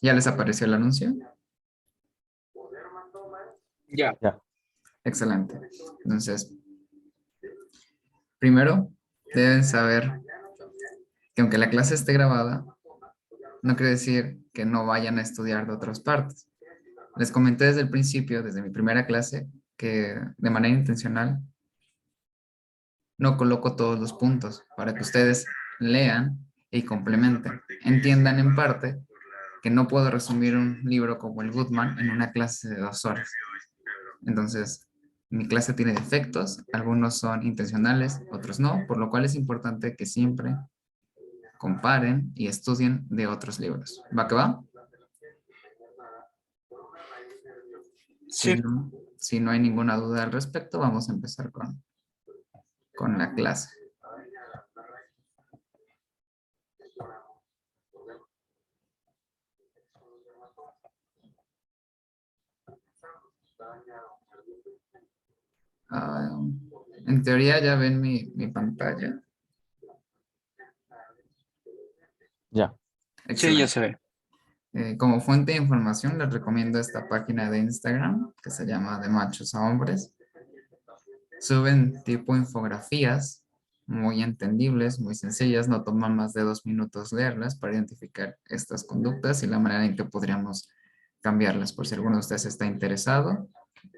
¿Ya les apareció el anuncio? Ya. Excelente. Entonces, primero, deben saber que aunque la clase esté grabada, no quiere decir que no vayan a estudiar de otras partes. Les comenté desde el principio, desde mi primera clase, que de manera intencional no coloco todos los puntos para que ustedes lean y complementen. Entiendan en parte que no puedo resumir un libro como el Goodman en una clase de 2 horas. Entonces, mi clase tiene defectos, algunos son intencionales, otros no, por lo cual es importante que siempre comparen y estudien de otros libros. ¿Va que va? Sí. Si no hay ninguna duda al respecto, vamos a empezar con la clase. En teoría ya ven mi pantalla. Ya. Sí, ya Excelente. se ve. Como fuente de información les recomiendo esta página de Instagram que se llama De Machos a Hombres. Suben tipo infografías muy entendibles, muy sencillas, no toman más de 2 minutos leerlas para identificar estas conductas y la manera en que podríamos cambiarlas. Por si alguno de ustedes está interesado,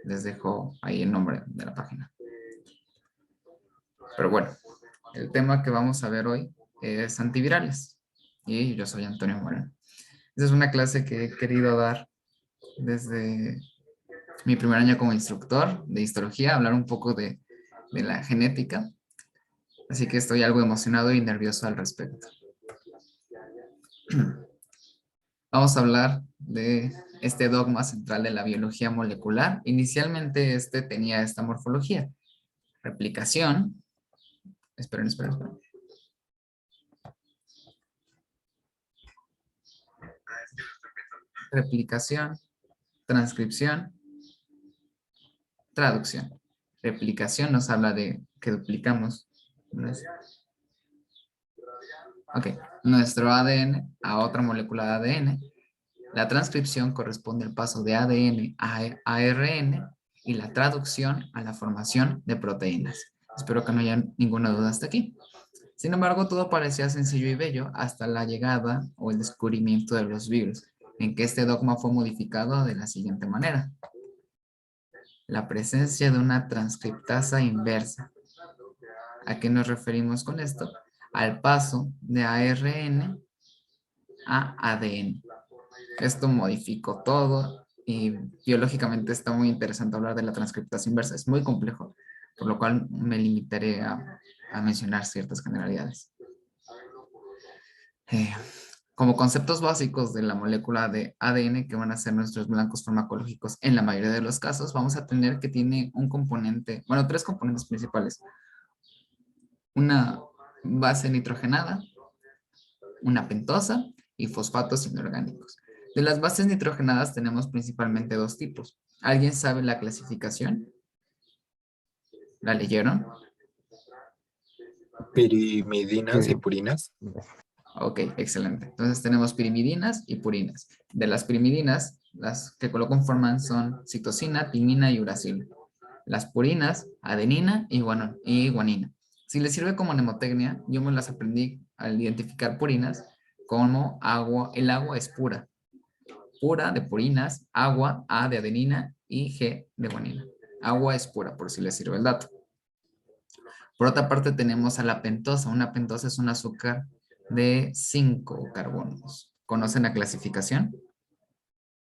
les dejo ahí el nombre de la página. Pero bueno, el tema que vamos a ver hoy es antivirales y yo soy Antonio Moreno. Esa es una clase que he querido dar desde mi primer año como instructor de histología, hablar un poco de la genética. Así que estoy algo emocionado y nervioso al respecto. Vamos a hablar de este dogma central de la biología molecular. Inicialmente este tenía esta morfología. Replicación. Esperen. Replicación, transcripción, traducción. Replicación nos habla de que duplicamos nuestro ADN a otra molécula de ADN. La transcripción corresponde al paso de ADN a ARN y la traducción a la formación de proteínas. Espero que no haya ninguna duda hasta aquí. Sin embargo, todo parecía sencillo y bello hasta la llegada o el descubrimiento de los virus, en que este dogma fue modificado de la siguiente manera. La presencia de una transcriptasa inversa. ¿A qué nos referimos con esto? Al paso de ARN a ADN. Esto modificó todo y biológicamente está muy interesante hablar de la transcriptasa inversa. Es muy complejo, por lo cual me limitaré a mencionar ciertas generalidades. Como conceptos básicos de la molécula de ADN que van a ser nuestros blancos farmacológicos en la mayoría de los casos, vamos a tener que tiene un componente, bueno, 3 componentes principales. Una base nitrogenada, una pentosa y fosfatos inorgánicos. De las bases nitrogenadas tenemos principalmente 2 tipos. ¿Alguien sabe la clasificación? ¿La leyeron? Pirimidinas y purinas. Ok, excelente. Entonces tenemos pirimidinas y purinas. De las pirimidinas, las que conforman son citosina, timina y uracilo. Las purinas, adenina y guanina. Si les sirve como mnemotecnia, yo me las aprendí al identificar purinas como agua. El agua es pura. Pura de purinas, agua, A de adenina y G de guanina. Agua es pura, por si les sirve el dato. Por otra parte tenemos a la pentosa. Una pentosa es un azúcar de 5 carbonos. ¿Conocen la clasificación?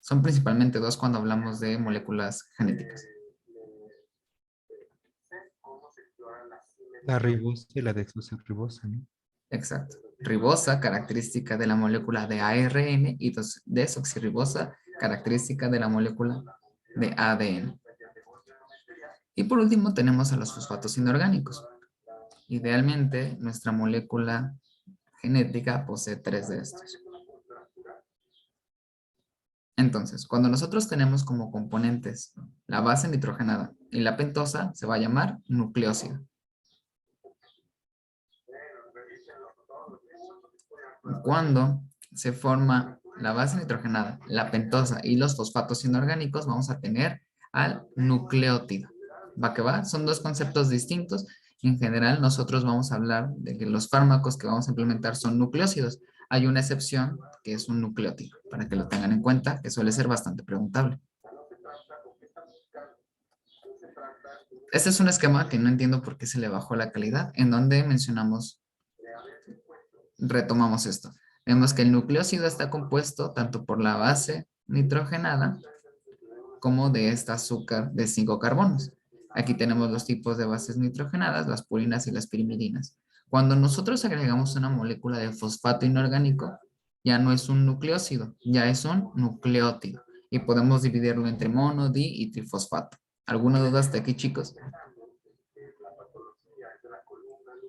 Son principalmente 2 cuando hablamos de moléculas genéticas. La ribosa y la desoxirribosa, ¿no? Exacto. Ribosa, característica de la molécula de ARN, y desoxirribosa, característica de la molécula de ADN. Y por último tenemos a los fosfatos inorgánicos. Idealmente, nuestra molécula genética posee 3 de estos. Entonces, cuando nosotros tenemos como componentes la base nitrogenada y la pentosa, se va a llamar nucleósido. Cuando se forma la base nitrogenada, la pentosa y los fosfatos inorgánicos, vamos a tener al nucleótido. ¿Va que va? Son dos conceptos distintos. En general, nosotros vamos a hablar de que los fármacos que vamos a implementar son nucleócidos. Hay una excepción que es un nucleótido, para que lo tengan en cuenta, que suele ser bastante preguntable. Este es un esquema que no entiendo por qué se le bajó la calidad, en donde retomamos esto. Vemos que el nucleócido está compuesto tanto por la base nitrogenada como de este azúcar de 5 carbonos. Aquí tenemos los tipos de bases nitrogenadas, las purinas y las pirimidinas. Cuando nosotros agregamos una molécula de fosfato inorgánico, ya no es un nucleócido, ya es un nucleótido. Y podemos dividirlo entre mono, di y trifosfato. ¿Alguna duda hasta aquí, chicos?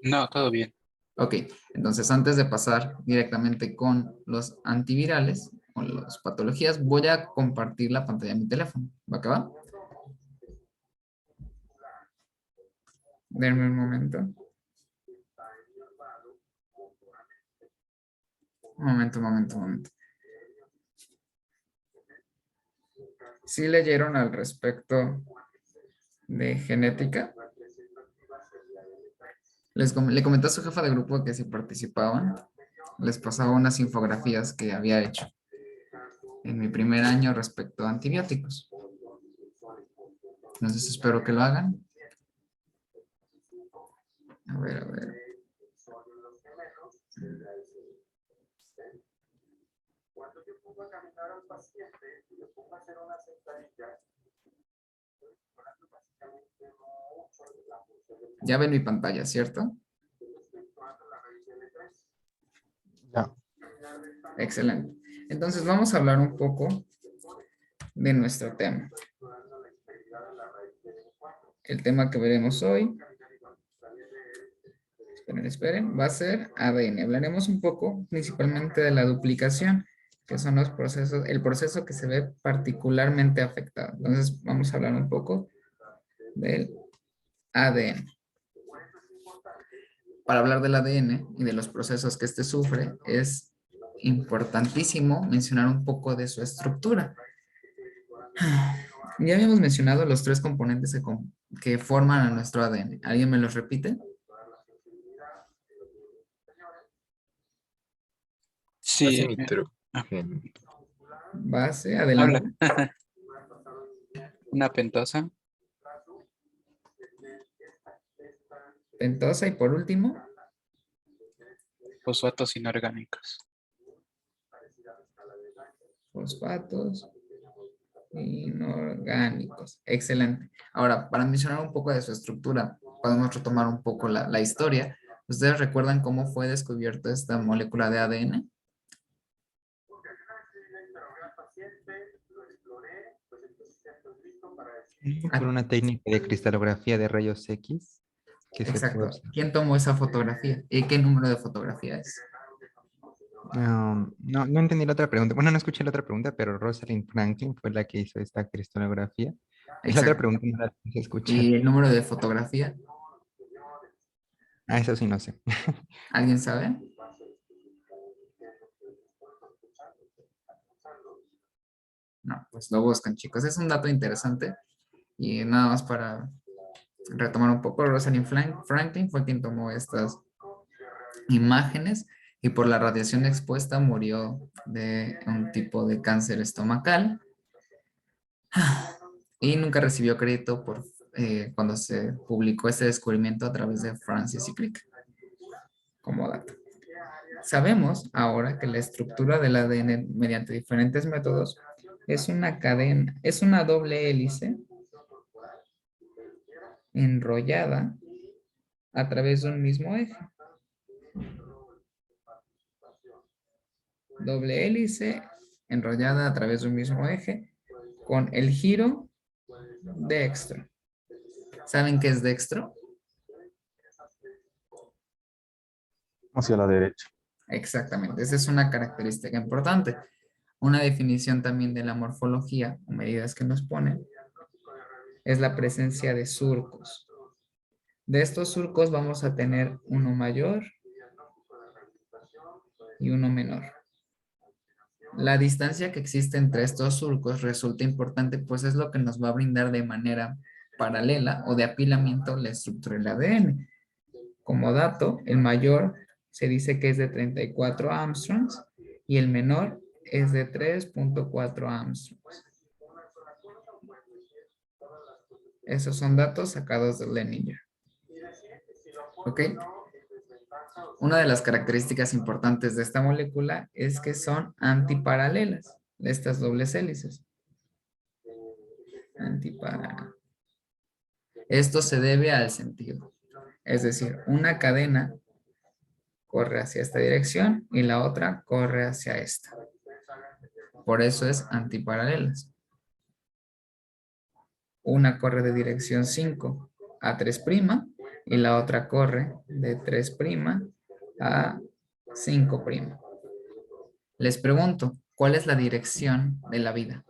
No, todo bien. Ok, entonces antes de pasar directamente con los antivirales o las patologías, voy a compartir la pantalla de mi teléfono. ¿Va que va? Denme un momento. Un momento. ¿Sí leyeron al respecto de genética? Le comenté a su jefa de grupo que si participaban, les pasaba unas infografías que había hecho en mi primer año respecto a antibióticos. Entonces espero que lo hagan. A ver. Ya ven mi pantalla, ¿cierto? Ya. Excelente. Entonces vamos a hablar un poco de nuestro tema. El tema que veremos hoy, esperen, va a ser ADN. Hablaremos un poco principalmente de la duplicación, que son los procesos, el proceso que se ve particularmente afectado. Entonces vamos a hablar un poco del ADN. Para hablar del ADN y de los procesos que éste sufre, es importantísimo mencionar un poco de su estructura. Ya habíamos mencionado los 3 componentes que forman a nuestro ADN. ¿Alguien me los repite? Sí, Base nitrógeno. Base, habla. adelante. Una pentosa, Pentosa y por último, fosfatos inorgánicos. fosfatos inorgánicos. Excelente. Ahora, para mencionar un poco de su estructura, podemos retomar un poco la historia. ¿Ustedes recuerdan cómo fue descubierta esta molécula de ADN? Por una técnica de cristalografía de rayos X que se puede Exacto. observar. ¿Quién tomó esa fotografía? ¿Y qué número de fotografía es? No entendí la otra pregunta. Bueno, no escuché la otra pregunta, pero Rosalind Franklin fue la que hizo esta cristalografía. Y la otra Exacto. pregunta no la quise escuchar. ¿Y el número de fotografía? Eso sí no sé. ¿Alguien sabe? No, pues lo buscan, chicos. Es un dato interesante. Y nada más para retomar un poco, Rosalind Franklin fue quien tomó estas imágenes y por la radiación expuesta murió de un tipo de cáncer estomacal y nunca recibió crédito por cuando se publicó este descubrimiento a través de Francis y Crick, como dato. Sabemos ahora que la estructura del ADN mediante diferentes métodos es una cadena, es una doble hélice enrollada a través de un mismo eje. Doble hélice enrollada a través de un mismo eje con el giro dextro. ¿Saben qué es dextro? Hacia la derecha. Exactamente, esa es una característica importante. Una definición también de la morfología o medidas que nos ponen es la presencia de surcos. De estos surcos vamos a tener uno mayor y uno menor. La distancia que existe entre estos surcos resulta importante, pues es lo que nos va a brindar de manera paralela o de apilamiento la estructura del ADN. Como dato, el mayor se dice que es de 34 Armstrongs y el menor es de 3.4 Armstrongs. Esos son datos sacados de Leninger. ¿Ok? Una de las características importantes de esta molécula es que son antiparalelas, estas dobles hélices. Antipara. Esto se debe al sentido. Es decir, una cadena corre hacia esta dirección y la otra corre hacia esta. Por eso es antiparalelas. Una corre de dirección 5 a 3' y la otra corre de 3' a 5'. Les pregunto, ¿cuál es la dirección de la vida?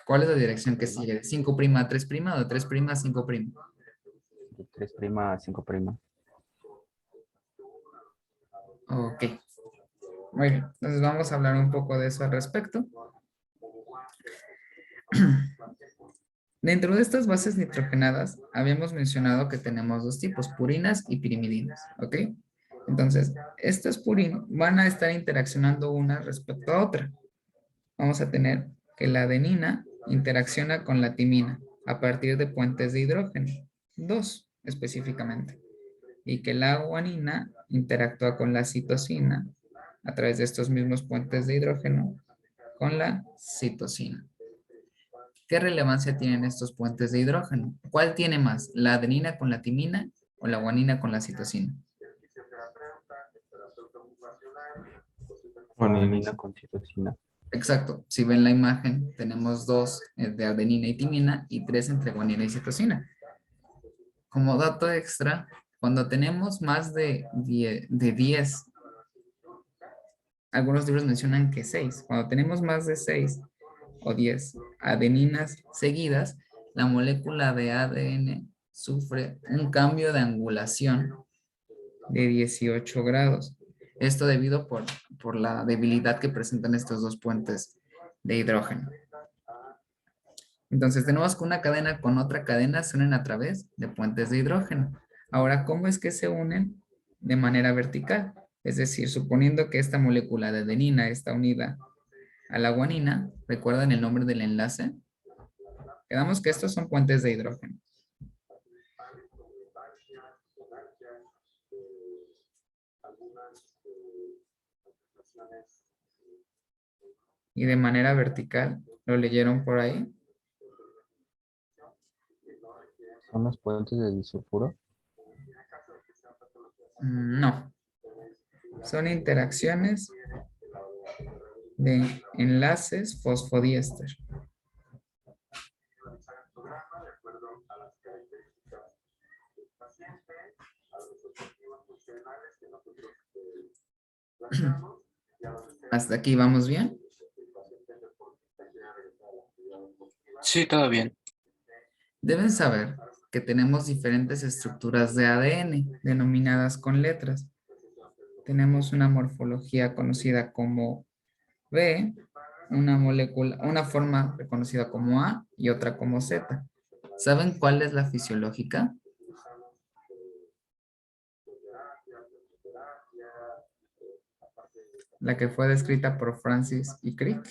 ¿Cuál es la dirección que sigue? ¿De 5' a 3' o de 3' a 5'? De 3' a 5'. Ok. Muy bien. Entonces vamos a hablar un poco de eso al respecto. Dentro de estas bases nitrogenadas, habíamos mencionado que tenemos dos tipos, purinas y pirimidinas, ¿ok? Entonces, estas purinas van a estar interaccionando una respecto a otra. Vamos a tener que la adenina interacciona con la timina a partir de puentes de hidrógeno, 2 específicamente, y que la guanina interactúa con la citosina a través de estos mismos puentes de hidrógeno con la citosina. ¿Qué relevancia tienen estos puentes de hidrógeno? ¿Cuál tiene más, la adenina con la timina o la guanina con la citosina? Guanina con citosina. Exacto. Si ven la imagen, tenemos 2 de adenina y timina y 3 entre guanina y citosina. Como dato extra, cuando tenemos más de 10, algunos libros mencionan que 6. Cuando tenemos más de 6 o 10 adeninas seguidas, la molécula de ADN sufre un cambio de angulación de 18 grados. Esto debido por la debilidad que presentan estos dos puentes de hidrógeno. Entonces tenemos que una cadena con otra cadena se unen a través de puentes de hidrógeno. Ahora, ¿cómo es que se unen? De manera vertical. Es decir, suponiendo que esta molécula de adenina está unida a la guanina, ¿recuerdan el nombre del enlace? Quedamos que estos son puentes de hidrógeno. Y de manera vertical, ¿lo leyeron por ahí? ¿Son los puentes de disulfuro? No. Son interacciones de enlaces fosfodiéster. ¿Hasta aquí vamos bien? Sí, todo bien. Deben saber que tenemos diferentes estructuras de ADN denominadas con letras. Tenemos una morfología conocida como B, una molécula, una forma reconocida como A y otra como Z. ¿Saben cuál es la fisiológica? La que fue descrita por Francis y Crick.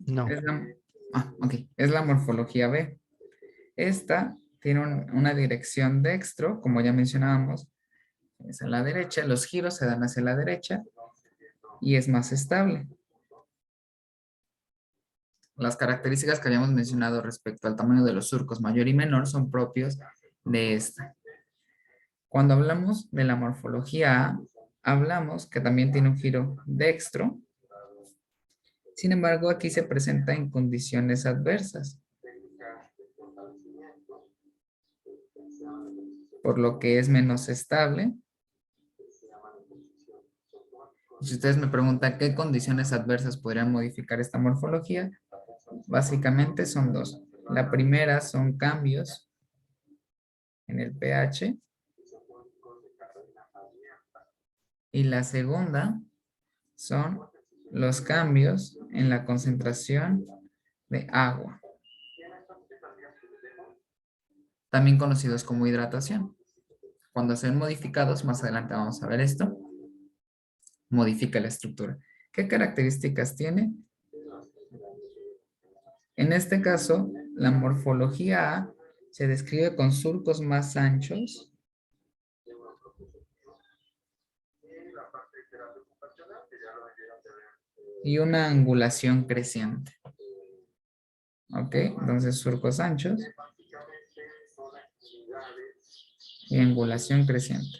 No. Es la morfología B. Esta tiene una dirección dextro, como ya mencionábamos, es a la derecha, los giros se dan hacia la derecha y es más estable. Las características que habíamos mencionado respecto al tamaño de los surcos mayor y menor son propios de esta. Cuando hablamos de la morfología A, hablamos que también tiene un giro dextro. Sin embargo, aquí se presenta en condiciones adversas, por lo que es menos estable. Si ustedes me preguntan qué condiciones adversas podrían modificar esta morfología, básicamente son dos. La primera son cambios en el pH y la segunda son los cambios en la concentración de agua, también conocidos como hidratación. Cuando sean modificados, más adelante vamos a ver esto, modifica la estructura. ¿Qué características tiene? En este caso, la morfología A se describe con surcos más anchos y una angulación creciente. ¿Ok? Entonces, surcos anchos y angulación creciente.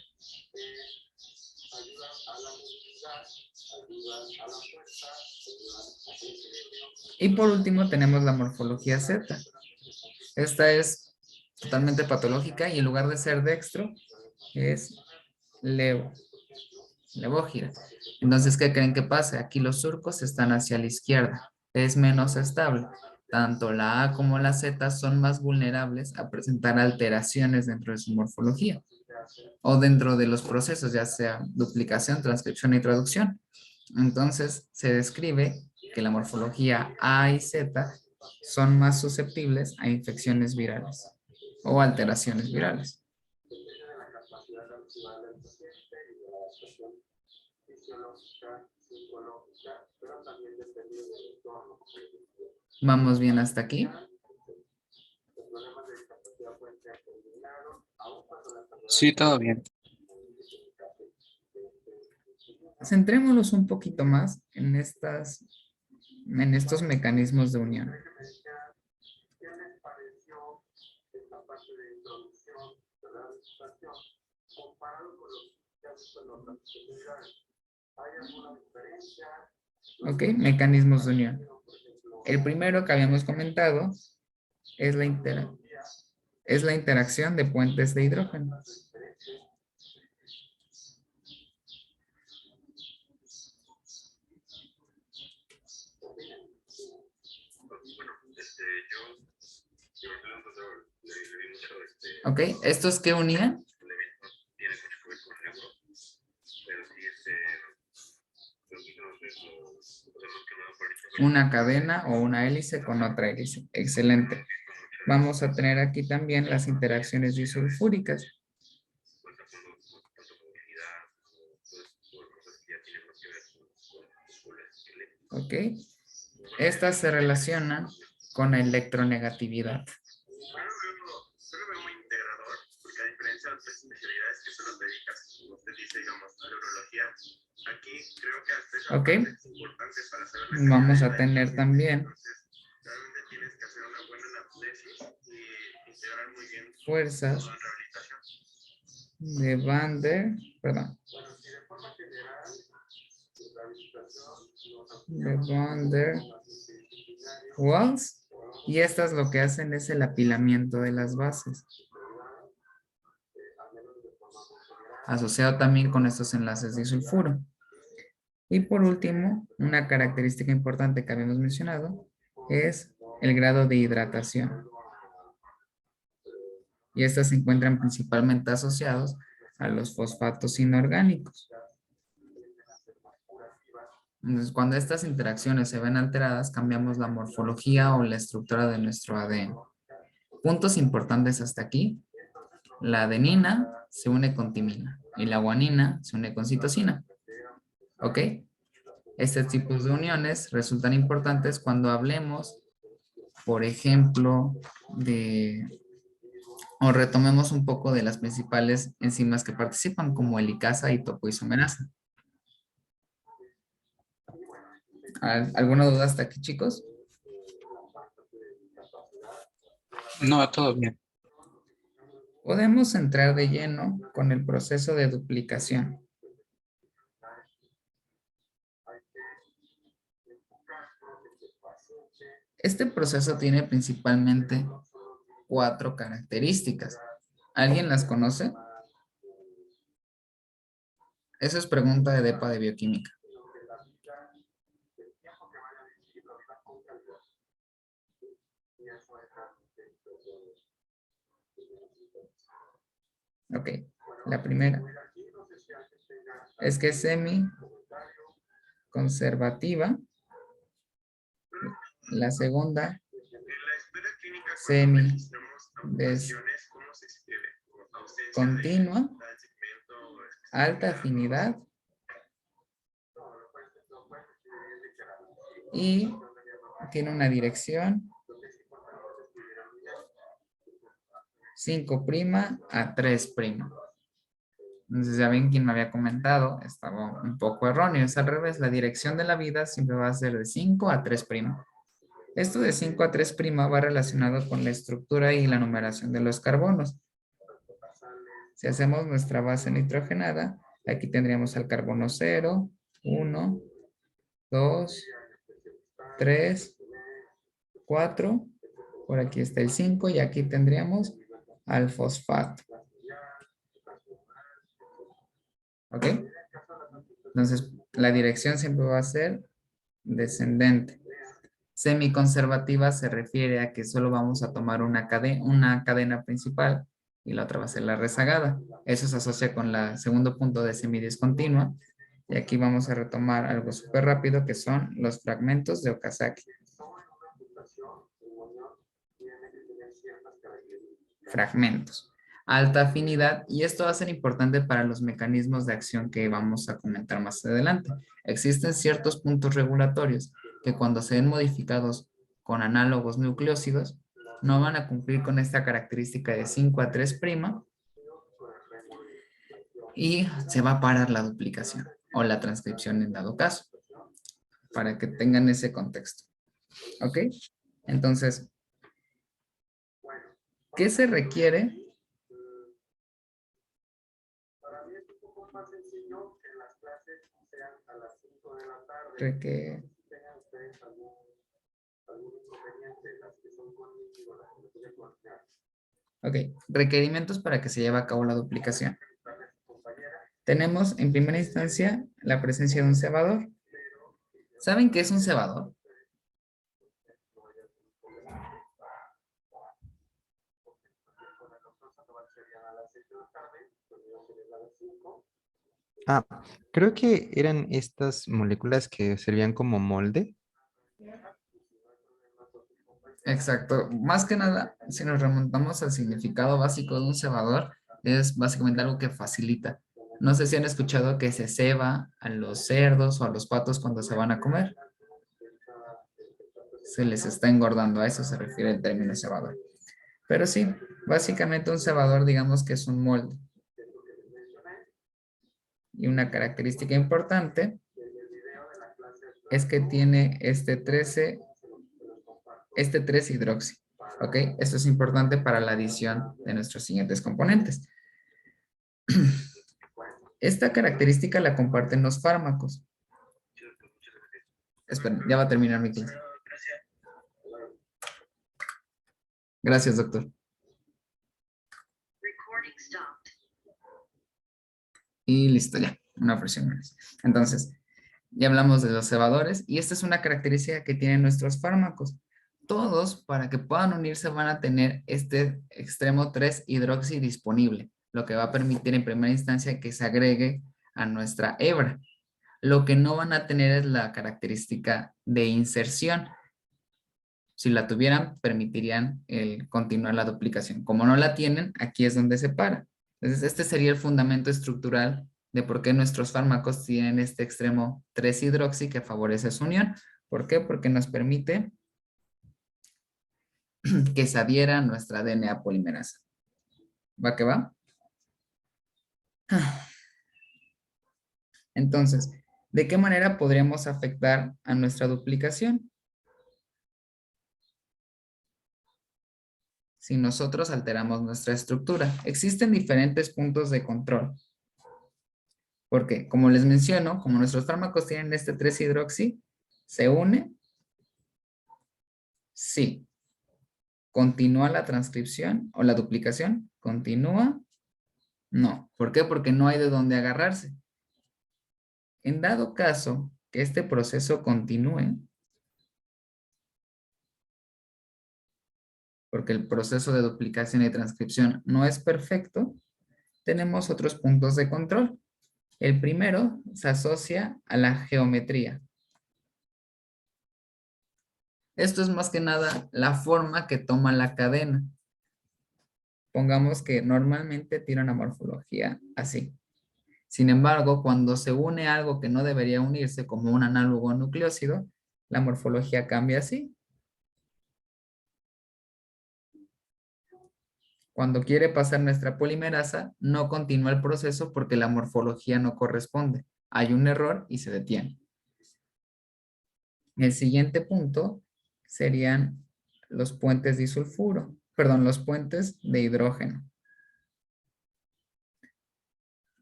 Y por último tenemos la morfología Z. Esta es totalmente patológica y en lugar de ser dextro es levógira. Entonces, ¿qué creen que pase? Aquí los surcos están hacia la izquierda. Es menos estable. Tanto la A como la Z son más vulnerables a presentar alteraciones dentro de su morfología o dentro de los procesos, ya sea duplicación, transcripción y traducción. Entonces, se describe que la morfología A y Z son más susceptibles a infecciones virales o alteraciones virales. ¿Vamos bien hasta aquí? Sí, todo bien. Centrémonos un poquito más en estos mecanismos de unión. Ok, mecanismos de unión. El primero que habíamos comentado es la interacción de puentes de hidrógeno. Ok, ¿estos qué unían? Una cadena o una hélice con otra hélice. Excelente. Vamos a tener aquí también las interacciones disulfúricas. Ok. Estas se relacionan con la electronegatividad. Ok. Vamos a tener también fuerzas de Van der Waals, y estas lo que hacen es el apilamiento de las bases, asociado también con estos enlaces de sulfuro. Y por último, una característica importante que habíamos mencionado es el grado de hidratación. Y estas se encuentran principalmente asociados a los fosfatos inorgánicos. Entonces, cuando estas interacciones se ven alteradas, cambiamos la morfología o la estructura de nuestro ADN. Puntos importantes hasta aquí. La adenina se une con timina y la guanina se une con citosina. ¿Ok? Estos tipos de uniones resultan importantes cuando hablemos, por ejemplo, o retomemos un poco de las principales enzimas que participan, como helicasa y topoisomerasa. ¿Alguna duda hasta aquí, chicos? No, todo bien. Podemos entrar de lleno con el proceso de duplicación. Este proceso tiene principalmente 4 características. ¿Alguien las conoce? Esa es pregunta de DEPA de bioquímica. Ok, la primera es que es semi-conservativa. La segunda, semi-descontinua, alta afinidad y tiene una dirección 5' a 3'. Entonces ya ven quien me había comentado, estaba un poco erróneo. Es al revés, la dirección de la vida siempre va a ser de 5 a 3'. Esto de 5 a 3' va relacionado con la estructura y la numeración de los carbonos. Si hacemos nuestra base nitrogenada, aquí tendríamos al carbono 0, 1, 2, 3, 4. Por aquí está el 5 y aquí tendríamos al fosfato. ¿Ok? Entonces, la dirección siempre va a ser descendente. Semiconservativa se refiere a que solo vamos a tomar una cadena principal y la otra va a ser la rezagada. Eso se asocia con el segundo punto de semidiscontinua. Y aquí vamos a retomar algo súper rápido que son los fragmentos de Okazaki. Fragmentos. Alta afinidad, y esto va a ser importante para los mecanismos de acción que vamos a comentar más adelante. Existen ciertos puntos regulatorios que cuando se ven modificados con análogos nucleósidos no van a cumplir con esta característica de 5 a 3' y se va a parar la duplicación o la transcripción en dado caso, para que tengan ese contexto. ¿Ok? Entonces, ¿qué se requiere? Ok, requerimientos para que se lleve a cabo la duplicación. Tenemos en primera instancia la presencia de un cebador. ¿Saben qué es un cebador? Ah, creo que eran estas moléculas que servían como molde. Exacto. Más que nada, si nos remontamos al significado básico de un cebador, es básicamente algo que facilita. No sé si han escuchado que se ceba a los cerdos o a los patos cuando se van a comer. Se les está engordando, a eso se refiere el término cebador. Pero sí, básicamente un cebador digamos que es un molde. Y una característica importante es que tiene este 3-hidroxi. ¿Ok? Esto es importante para la adición de nuestros siguientes componentes. Esta característica la comparten los fármacos. Esperen, ya va a terminar mi clase. Gracias, doctor. Y listo, ya. Una fracción menos. Entonces, ya hablamos de los cebadores y esta es una característica que tienen nuestros fármacos. Todos, para que puedan unirse, van a tener este extremo 3-hidroxi disponible, lo que va a permitir en primera instancia que se agregue a nuestra hebra. Lo que no van a tener es la característica de inserción. Si la tuvieran, permitirían continuar la duplicación. Como no la tienen, aquí es donde se para. Entonces, este sería el fundamento estructural de por qué nuestros fármacos tienen este extremo 3-hidroxi que favorece su unión. ¿Por qué? Porque nos permite que se adhiera a nuestra DNA polimerasa. ¿Va que va? Entonces, ¿de qué manera podríamos afectar a nuestra duplicación? Si nosotros alteramos nuestra estructura. Existen diferentes puntos de control. Porque, como les menciono, como nuestros fármacos tienen este 3-hidroxi, ¿se une? Sí. ¿Continúa la transcripción o la duplicación? ¿Continúa? No. ¿Por qué? Porque no hay de dónde agarrarse. En dado caso que este proceso continúe, porque el proceso de duplicación y transcripción no es perfecto, tenemos otros puntos de control. El primero se asocia a la geometría. Esto es más que nada la forma que toma la cadena. Pongamos que normalmente tiene una morfología así. Sin embargo, cuando se une algo que no debería unirse, como un análogo nucleósido, la morfología cambia así. Cuando quiere pasar nuestra polimerasa, no continúa el proceso porque la morfología no corresponde. Hay un error y se detiene. El siguiente punto serían los puentes disulfuro, perdón, los puentes de hidrógeno.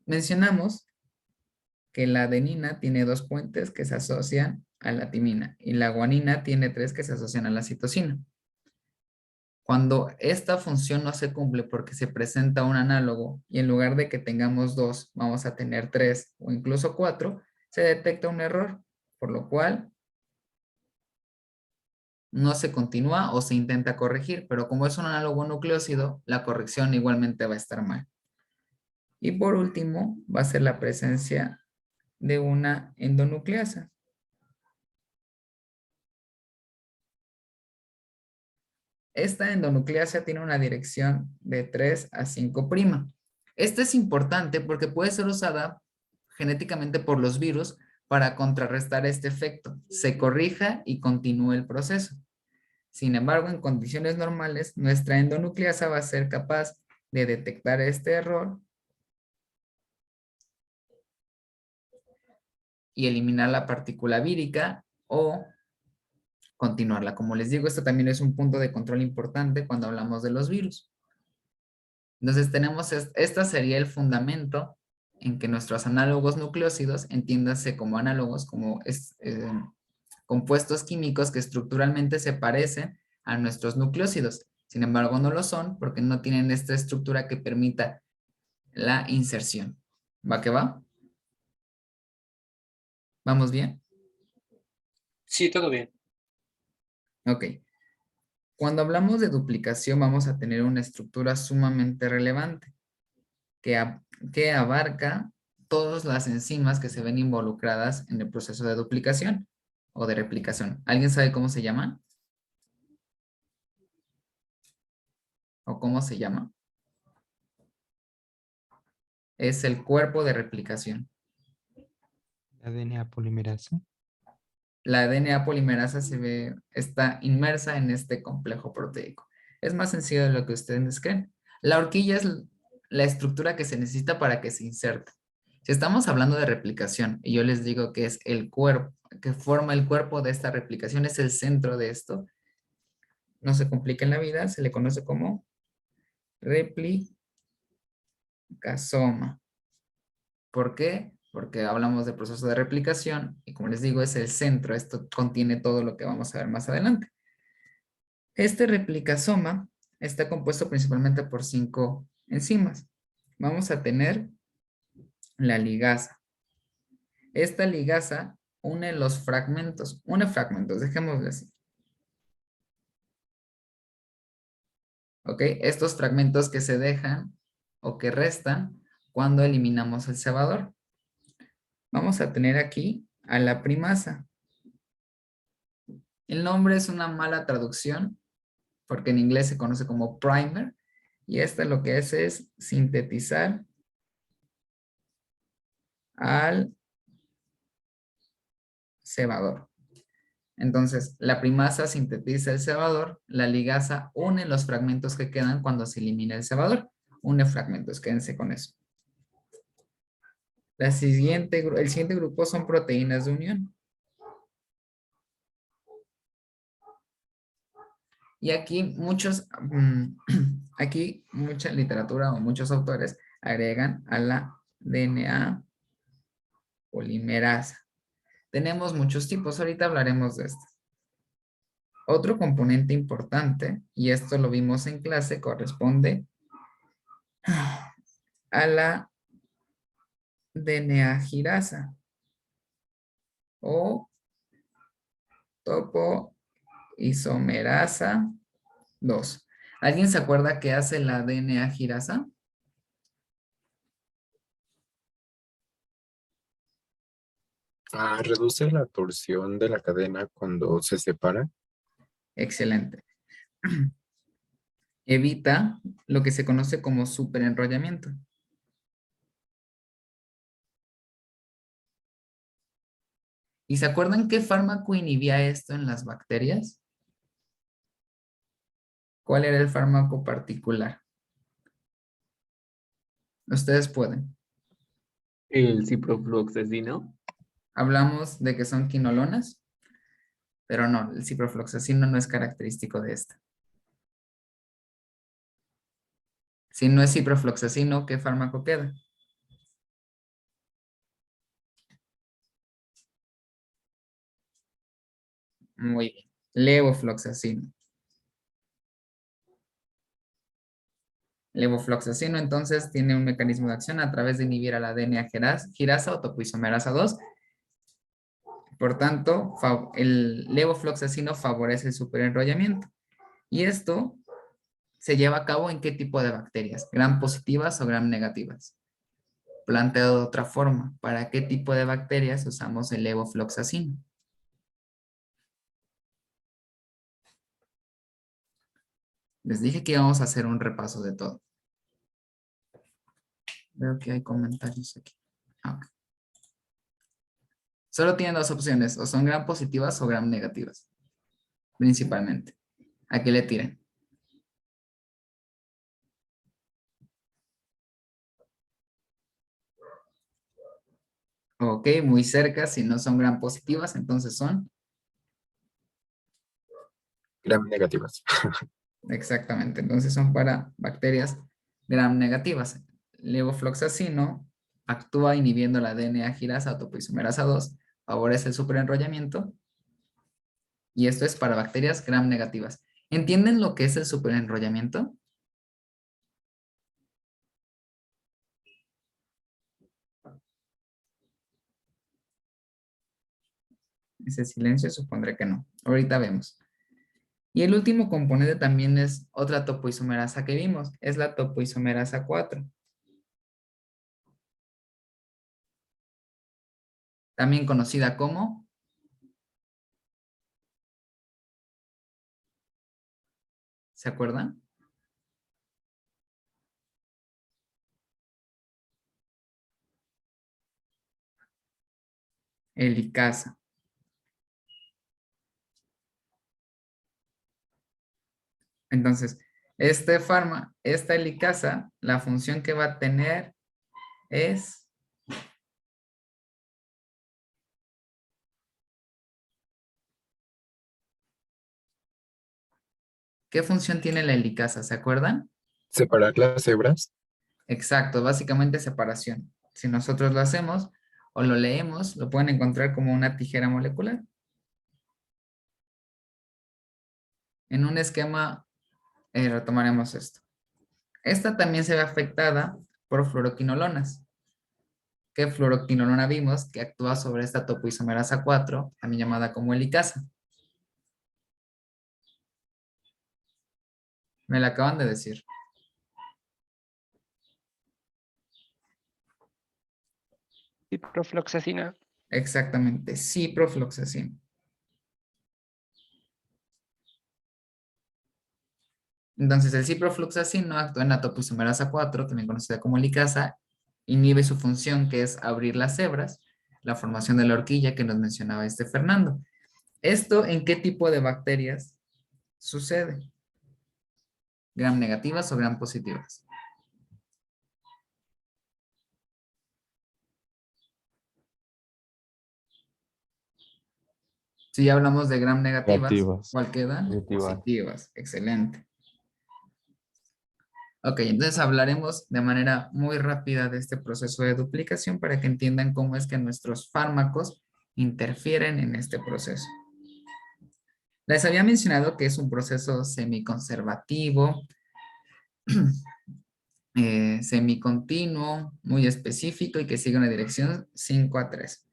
Mencionamos que la adenina tiene 2 puentes que se asocian a la timina y la guanina tiene 3 que se asocian a la citosina. Cuando esta función no se cumple porque se presenta un análogo y en lugar de que tengamos 2 vamos a tener 3 o incluso 4, se detecta un error, por lo cual no se continúa o se intenta corregir, pero como es un análogo nucleósido, la corrección igualmente va a estar mal. Y por último, va a ser la presencia de una endonucleasa. Esta endonucleasa tiene una dirección de 3 a 5'. Esta es importante porque puede ser usada genéticamente por los virus para contrarrestar este efecto. Se corrija y continúe el proceso. Sin embargo, en condiciones normales, nuestra endonucleasa va a ser capaz de detectar este error y eliminar la partícula vírica o continuarla. Como les digo, esto también es un punto de control importante cuando hablamos de los virus. Entonces tenemos, esta sería el fundamento en que nuestros análogos nucleósidos, entiéndase como análogos, como compuestos químicos que estructuralmente se parecen a nuestros nucleósidos. Sin embargo, no lo son porque no tienen esta estructura que permita la inserción. ¿Va que va? ¿Vamos bien? Sí, todo bien. Ok. Cuando hablamos de duplicación vamos a tener una estructura sumamente relevante que abarca todas las enzimas que se ven involucradas en el proceso de duplicación o de replicación. ¿Alguien sabe cómo se llama? ¿O cómo se llama? Es el cuerpo de replicación. La DNA polimerasa. La DNA polimerasa está inmersa en este complejo proteico. Es más sencillo de lo que ustedes creen. La horquilla es la estructura que se necesita para que se inserte. Si estamos hablando de replicación y yo les digo que es el cuerpo, que forma el cuerpo de esta replicación, es el centro de esto, no se complica en la vida, se le conoce como replicasoma. ¿Por qué? Porque hablamos del proceso de replicación y como les digo es el centro, esto contiene todo lo que vamos a ver más adelante. Este replicasoma está compuesto principalmente por 5 enzimas. Vamos a tener la ligasa. Esta ligasa une fragmentos, dejémoslo así. ¿Ok? Estos fragmentos que se dejan o que restan cuando eliminamos el cebador. Vamos a tener aquí a la primasa. El nombre es una mala traducción porque en inglés se conoce como primer y esta lo que hace es sintetizar al cebador. Entonces, la primasa sintetiza el cebador, la ligasa une los fragmentos que quedan cuando se elimina el cebador. Une fragmentos, quédense con eso. El siguiente grupo son proteínas de unión. Y aquí aquí mucha literatura o muchos autores agregan a la DNA polimerasa. Tenemos muchos tipos, ahorita hablaremos de esto. Otro componente importante, y esto lo vimos en clase, corresponde a la DNA-girasa o topoisomerasa 2. ¿Alguien se acuerda qué hace la DNA girasa? Reduce la torsión de la cadena cuando se separa. Excelente. Evita lo que se conoce como superenrollamiento. ¿Y se acuerdan qué fármaco inhibía esto en las bacterias? ¿Cuál era el fármaco particular? Ustedes pueden. El ciprofloxacino. Hablamos de que son quinolonas, pero no, el ciprofloxacino no es característico de esta. Si no es ciprofloxacino, ¿qué fármaco queda? Muy bien. Levofloxacino. Levofloxacino entonces tiene un mecanismo de acción a través de inhibir a la DNA girasa o topoisomerasa 2. Por tanto, el levofloxacino favorece el superenrollamiento. Y esto se lleva a cabo en qué tipo de bacterias, gram positivas o gram negativas. Planteado de otra forma, ¿para qué tipo de bacterias usamos el levofloxacino? Les dije que íbamos a hacer un repaso de todo. Veo que hay comentarios aquí. Ok. Solo tienen dos opciones, o son gram positivas o gram negativas, principalmente. ¿A qué le tiren? Ok, muy cerca, si no son gram positivas, entonces son Gram negativas. exactamente, entonces son para bacterias gram negativas. Levofloxacino actúa inhibiendo la DNA girasa o topoisomerasa 2, favorece el superenrollamiento y esto es para bacterias gram negativas. ¿Entienden lo que es el superenrollamiento? Ese silencio supondré que no. Ahorita vemos. Y el último componente también es otra topoisomerasa que vimos, es la topoisomerasa 4. También conocida como ¿se acuerdan? Helicasa. Entonces, esta helicasa, la función que va a tener es ¿qué función tiene la helicasa? ¿Se acuerdan? Separar las hebras. Exacto, básicamente separación. Si nosotros lo hacemos o lo leemos, lo pueden encontrar como una tijera molecular. En un esquema retomaremos esto. Esta también se ve afectada por fluoroquinolonas. ¿Qué fluoroquinolona vimos? Que actúa sobre esta topoisomerasa 4, también llamada como helicasa. Me la acaban de decir. Ciprofloxacina. Exactamente, ciprofloxacino. Entonces, el ciprofloxacino actúa en la topoisomerasa 4, también conocida como helicasa, inhibe su función que es abrir las hebras, la formación de la horquilla que nos mencionaba este Fernando. ¿Esto en qué tipo de bacterias sucede? ¿Gram negativas o gram positivas? Si ya hablamos de gram negativas, Negativas. ¿cuál quedan? Positivas. Positivas, excelente. Ok, entonces hablaremos de manera muy rápida de este proceso de duplicación para que entiendan cómo es que nuestros fármacos interfieren en este proceso. Les había mencionado que es un proceso semiconservativo, semicontinuo, muy específico y que sigue una dirección 5 a 3.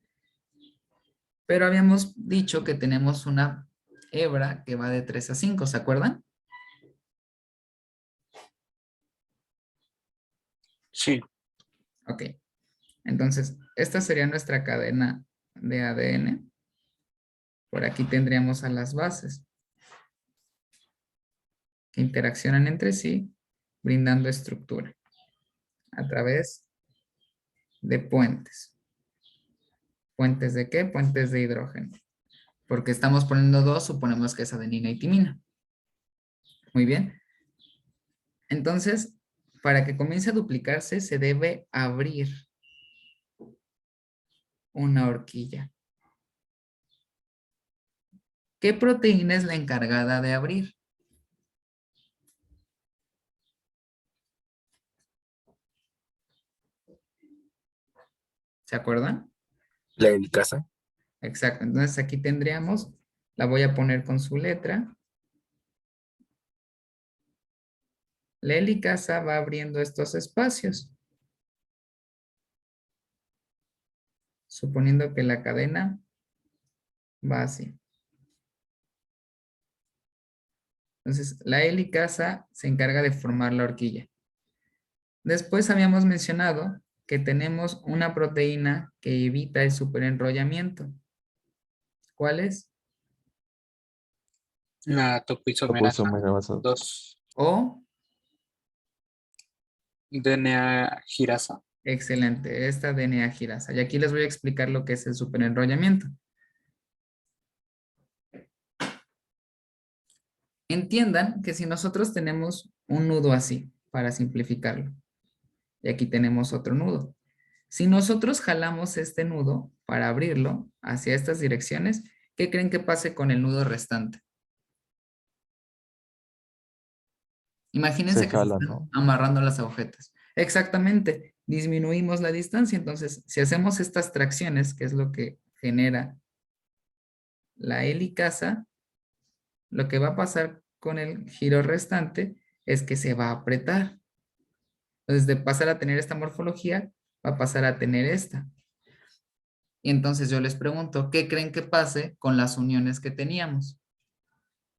Pero habíamos dicho que tenemos una hebra que va de 3 a 5, ¿se acuerdan? Sí. Ok. Entonces, esta sería nuestra cadena de ADN. Por aquí tendríamos a las bases que interaccionan entre sí, brindando estructura a través de puentes. ¿Puentes de qué? Puentes de hidrógeno. Porque estamos poniendo dos, suponemos que es adenina y timina. Muy bien. Entonces, para que comience a duplicarse, se debe abrir una horquilla. ¿Qué proteína es la encargada de abrir? ¿Se acuerdan? La helicasa. Exacto. Entonces aquí tendríamos, la voy a poner con su letra. La helicasa va abriendo estos espacios. Suponiendo que la cadena va así. Entonces, la helicasa se encarga de formar la horquilla. Después habíamos mencionado que tenemos una proteína que evita el superenrollamiento. ¿Cuál es? La topoisomerasa Topoisomerasa 2. O, DNA girasa. excelente, esta DNA girasa. Y aquí les voy a explicar lo que es el superenrollamiento. Entiendan que si nosotros tenemos un nudo así, para simplificarlo, y aquí tenemos otro nudo. Si nosotros jalamos este nudo para abrirlo hacia estas direcciones, ¿qué creen que pase con el nudo restante? Imagínense se que se jala, están ¿no? amarrando las agujetas. Exactamente, disminuimos la distancia. Entonces, si hacemos estas tracciones, que es lo que genera la helicasa, lo que va a pasar con el giro restante es que se va a apretar. Entonces, de pasar a tener esta morfología, va a pasar a tener esta. Y entonces yo les pregunto, ¿qué creen que pase con las uniones que teníamos?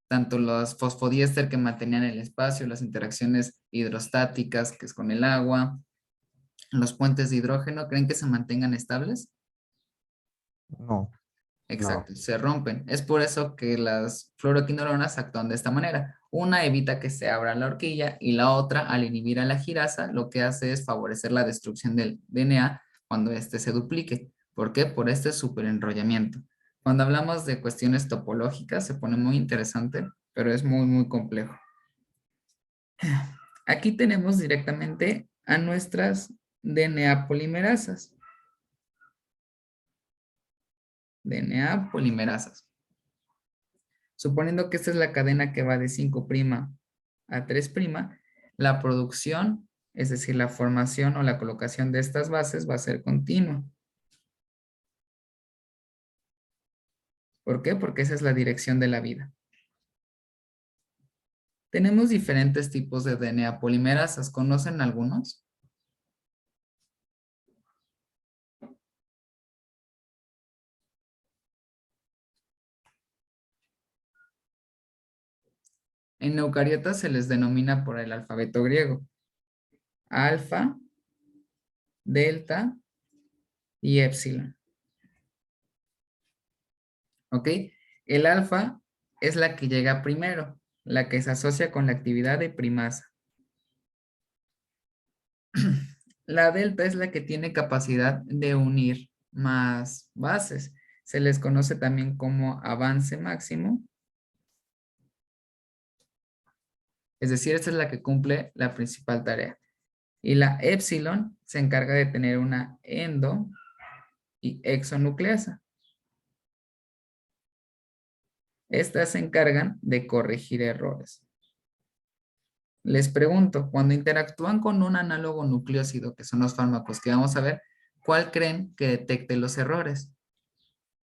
Tanto los fosfodiéster que mantenían el espacio, las interacciones hidrostáticas, que es con el agua, los puentes de hidrógeno, ¿creen que se mantengan estables? No, Exacto, se rompen. Es por eso que las fluoroquinolonas actúan de esta manera. Una evita que se abra la horquilla y la otra, al inhibir a la girasa, lo que hace es favorecer la destrucción del DNA cuando éste se duplique. ¿Por qué? Por este superenrollamiento. Cuando hablamos de cuestiones topológicas se pone muy interesante, pero es muy, muy complejo. Aquí tenemos directamente a nuestras DNA polimerasas. DNA polimerasas. Suponiendo que esta es la cadena que va de 5' a 3', la producción, es decir, la formación o la colocación de estas bases va a ser continua. ¿Por qué? Porque esa es la dirección de la vida. Tenemos diferentes tipos de DNA polimerasas. ¿Conocen algunos? En eucariotas se les denomina por el alfabeto griego. Alfa, delta y épsilon. ¿Ok? El alfa es la que llega primero, la que se asocia con la actividad de primasa. La delta es la que tiene capacidad de unir más bases. Se les conoce también como avance máximo. Es decir, esta es la que cumple la principal tarea. Y la épsilon se encarga de tener una endo y exonucleasa. Estas se encargan de corregir errores. Les pregunto, cuando interactúan con un análogo nucleósido, que son los fármacos que vamos a ver, ¿cuál creen que detecte los errores?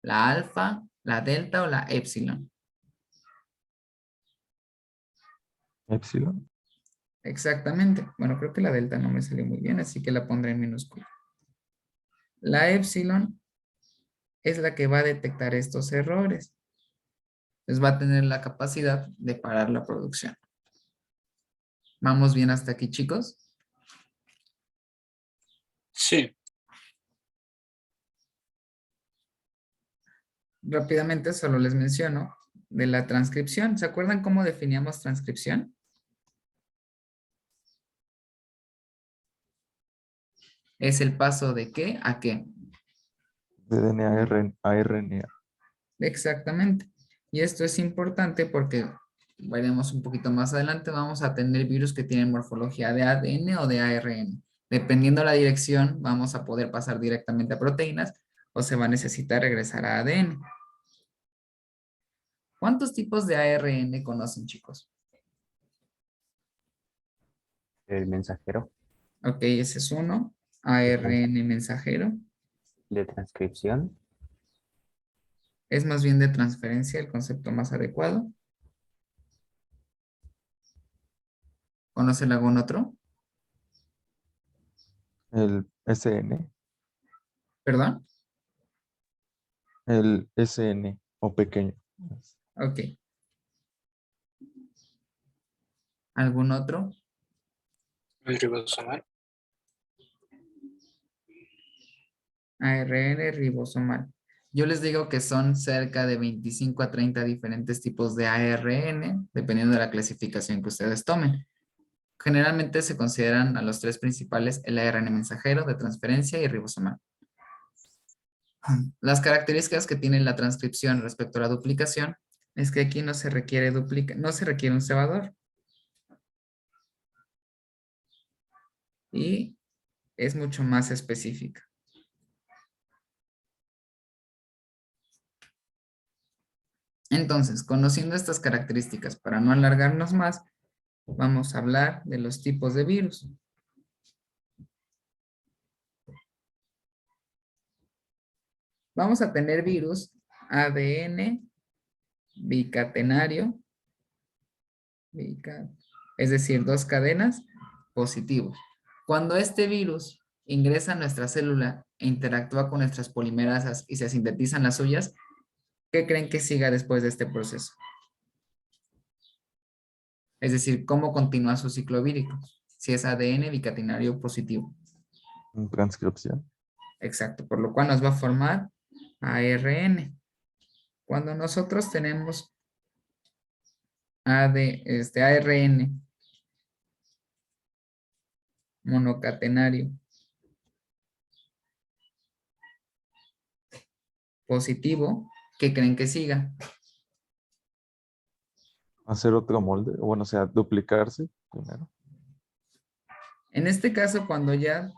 ¿La alfa, la delta o la épsilon? epsilon. Exactamente. Bueno, creo que la delta no me salió muy bien, así que la pondré en minúscula. La épsilon es la que va a detectar estos errores. Entonces va a tener la capacidad de parar la producción. ¿Vamos bien hasta aquí, chicos? Sí. Rápidamente solo les menciono de la transcripción. ¿Se acuerdan cómo definíamos transcripción? Es el paso de qué a qué. De DNA a RNA. Exactamente. Y esto es importante porque veremos un poquito más adelante, vamos a tener virus que tienen morfología de ADN o de ARN. Dependiendo de la dirección, vamos a poder pasar directamente a proteínas o se va a necesitar regresar a ADN. ¿Cuántos tipos de ARN conocen, chicos? El mensajero Ok, ese es uno. ARN mensajero. de transcripción, Es más bien de transferencia el concepto más adecuado. ¿Conocen algún otro? El SN. ¿Perdón? El SN o pequeño. Ok. ¿Algún otro? El ribosomal. ARN ribosomal. Yo les digo que son cerca de 25 a 30 diferentes tipos de ARN, dependiendo de la clasificación que ustedes tomen. Generalmente se consideran a los tres principales el ARN mensajero, de transferencia y ribosomal. Las características que tiene la transcripción respecto a la duplicación es que aquí no se requiere no se requiere un cebador. Y es mucho más específica. Entonces, conociendo estas características, para no alargarnos más, vamos a hablar de los tipos de virus. Vamos a tener virus ADN bicatenario, es decir, dos cadenas positivos. Cuando este virus ingresa a nuestra célula e interactúa con nuestras polimerasas y se sintetizan las suyas, ¿qué creen que siga después de este proceso? Es decir, ¿cómo continúa su ciclo vírico? Si es ADN bicatenario positivo. Transcripción. Exacto, por lo cual nos va a formar ARN. Cuando nosotros tenemos ARN monocatenario positivo, ¿qué creen que siga? Hacer otro molde. Bueno, o sea, duplicarse primero. En este caso, cuando ya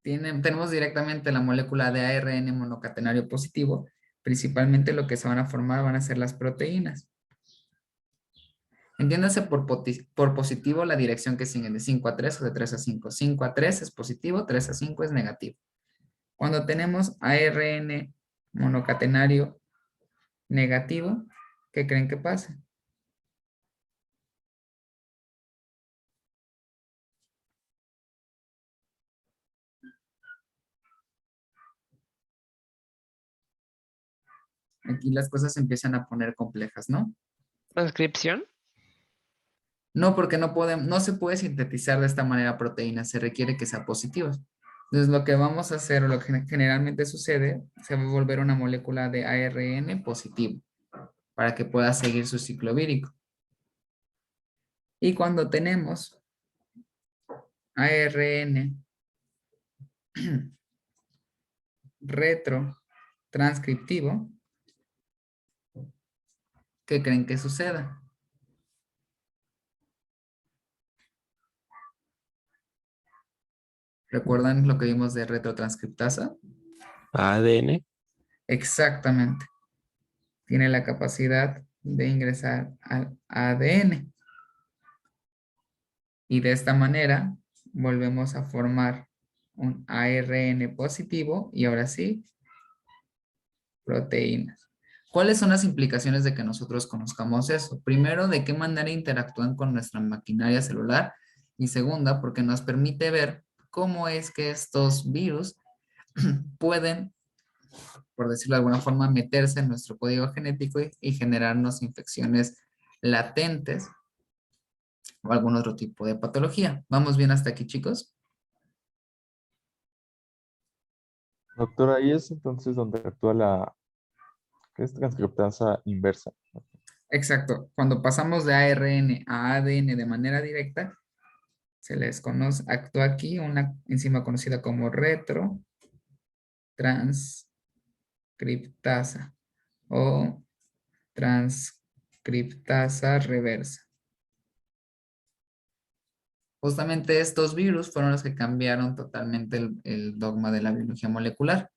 tenemos directamente la molécula de ARN monocatenario positivo, principalmente lo que se van a formar van a ser las proteínas. Entiéndase por positivo la dirección que siguen de 5 a 3 o de 3 a 5. 5 a 3 es positivo, 3 a 5 es negativo. Cuando tenemos ARN monocatenario negativo, ¿qué creen que pasa? Aquí las cosas se empiezan a poner complejas, ¿no? ¿Transcripción? No, porque no se puede sintetizar de esta manera proteínas, se requiere que sea positivas. Entonces lo que vamos a hacer, o lo que generalmente sucede, se va a volver una molécula de ARN positivo para que pueda seguir su ciclo vírico. Y cuando tenemos ARN retrotranscriptivo, ¿qué creen que suceda? ¿Recuerdan lo que vimos de retrotranscriptasa? ADN. Exactamente. Tiene la capacidad de ingresar al ADN. Y de esta manera volvemos a formar un ARN positivo y ahora sí, proteínas. ¿Cuáles son las implicaciones de que nosotros conozcamos eso? Primero, de qué manera interactúan con nuestra maquinaria celular. Y segunda, porque nos permite ver cómo es que estos virus pueden, por decirlo de alguna forma, meterse en nuestro código genético y generarnos infecciones latentes o algún otro tipo de patología. ¿Vamos bien hasta aquí, chicos? Doctora, ahí es entonces donde actúa ¿qué es transcriptasa inversa? Exacto. Cuando pasamos de ARN a ADN de manera directa, se les conoce, actúa aquí una enzima conocida como retrotranscriptasa o transcriptasa reversa. Justamente estos virus fueron los que cambiaron totalmente el dogma de la biología molecular.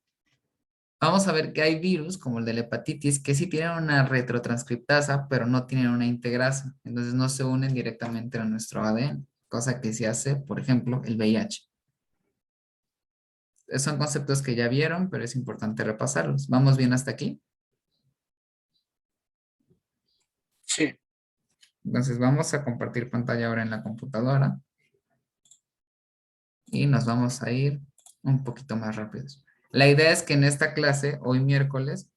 Vamos a ver que hay virus, como el de la hepatitis, que sí tienen una retrotranscriptasa, pero no tienen una integrasa. Entonces no se unen directamente a nuestro ADN, cosa que se hace, por ejemplo, el VIH. Son conceptos que ya vieron, pero es importante repasarlos. ¿Vamos bien hasta aquí? Sí. Entonces vamos a compartir pantalla ahora en la computadora. Y nos vamos a ir un poquito más rápidos. La idea es que en esta clase, hoy miércoles,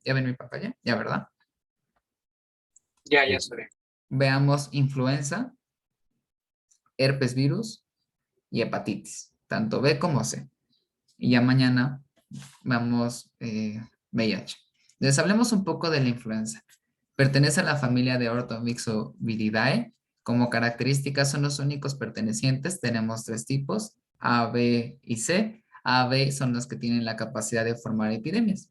¿ya ven mi pantalla? Ya, ¿verdad? Ya se ve. Veamos influenza, herpes virus y hepatitis, tanto B como C. Y ya mañana vamos VIH. Les hablemos un poco de la influenza. Pertenece a la familia de Orthomyxoviridae. Como características son los únicos pertenecientes. Tenemos 3 tipos, A, B y C. A, B son los que tienen la capacidad de formar epidemias.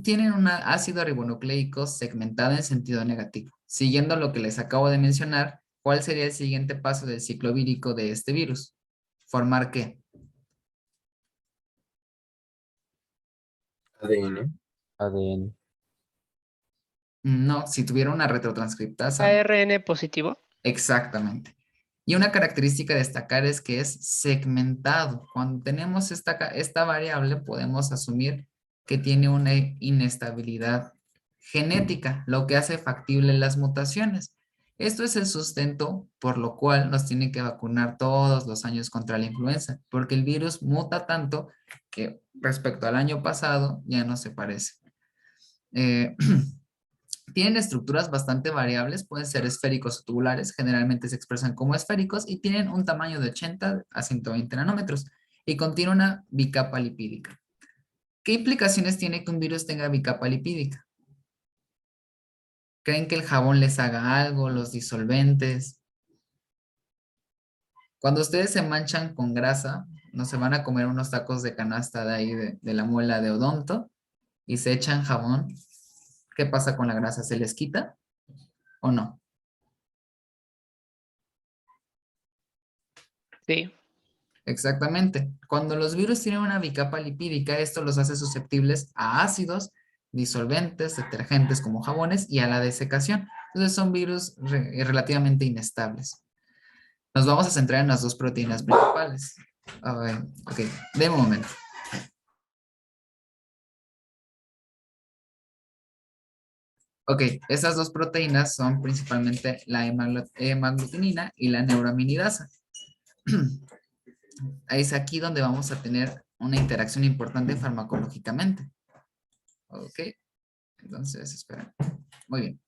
Tienen un ácido ribonucleico segmentado en sentido negativo. Siguiendo lo que les acabo de mencionar, ¿cuál sería el siguiente paso del ciclo vírico de este virus? ¿Formar qué? ADN. ADN. No, si tuviera una retrotranscriptasa. ARN positivo. Exactamente. Y una característica a destacar es que es segmentado. Cuando tenemos esta variable, podemos asumir que tiene una inestabilidad genética, lo que hace factible las mutaciones. Esto es el sustento por lo cual nos tienen que vacunar todos los años contra la influenza, porque el virus muta tanto que respecto al año pasado ya no se parece. Tienen estructuras bastante variables, pueden ser esféricos o tubulares, generalmente se expresan como esféricos y tienen un tamaño de 80 a 120 nanómetros y contiene una bicapa lipídica. ¿Qué implicaciones tiene que un virus tenga bicapa lipídica? ¿Creen que el jabón les haga algo, los disolventes? Cuando ustedes se manchan con grasa, no se van a comer unos tacos de canasta de ahí de la muela de odonto y se echan jabón. ¿Qué pasa con la grasa? ¿Se les quita o no? Sí. Exactamente. Cuando los virus tienen una bicapa lipídica, esto los hace susceptibles a ácidos, disolventes, detergentes como jabones y a la desecación. Entonces son virus relativamente inestables. Nos vamos a centrar en las 2 proteínas principales. Ok, de momento. Ok, estas 2 proteínas son principalmente la hemaglutinina y la neuraminidasa. Es aquí donde vamos a tener una interacción importante farmacológicamente. Ok, entonces, esperen. Muy bien.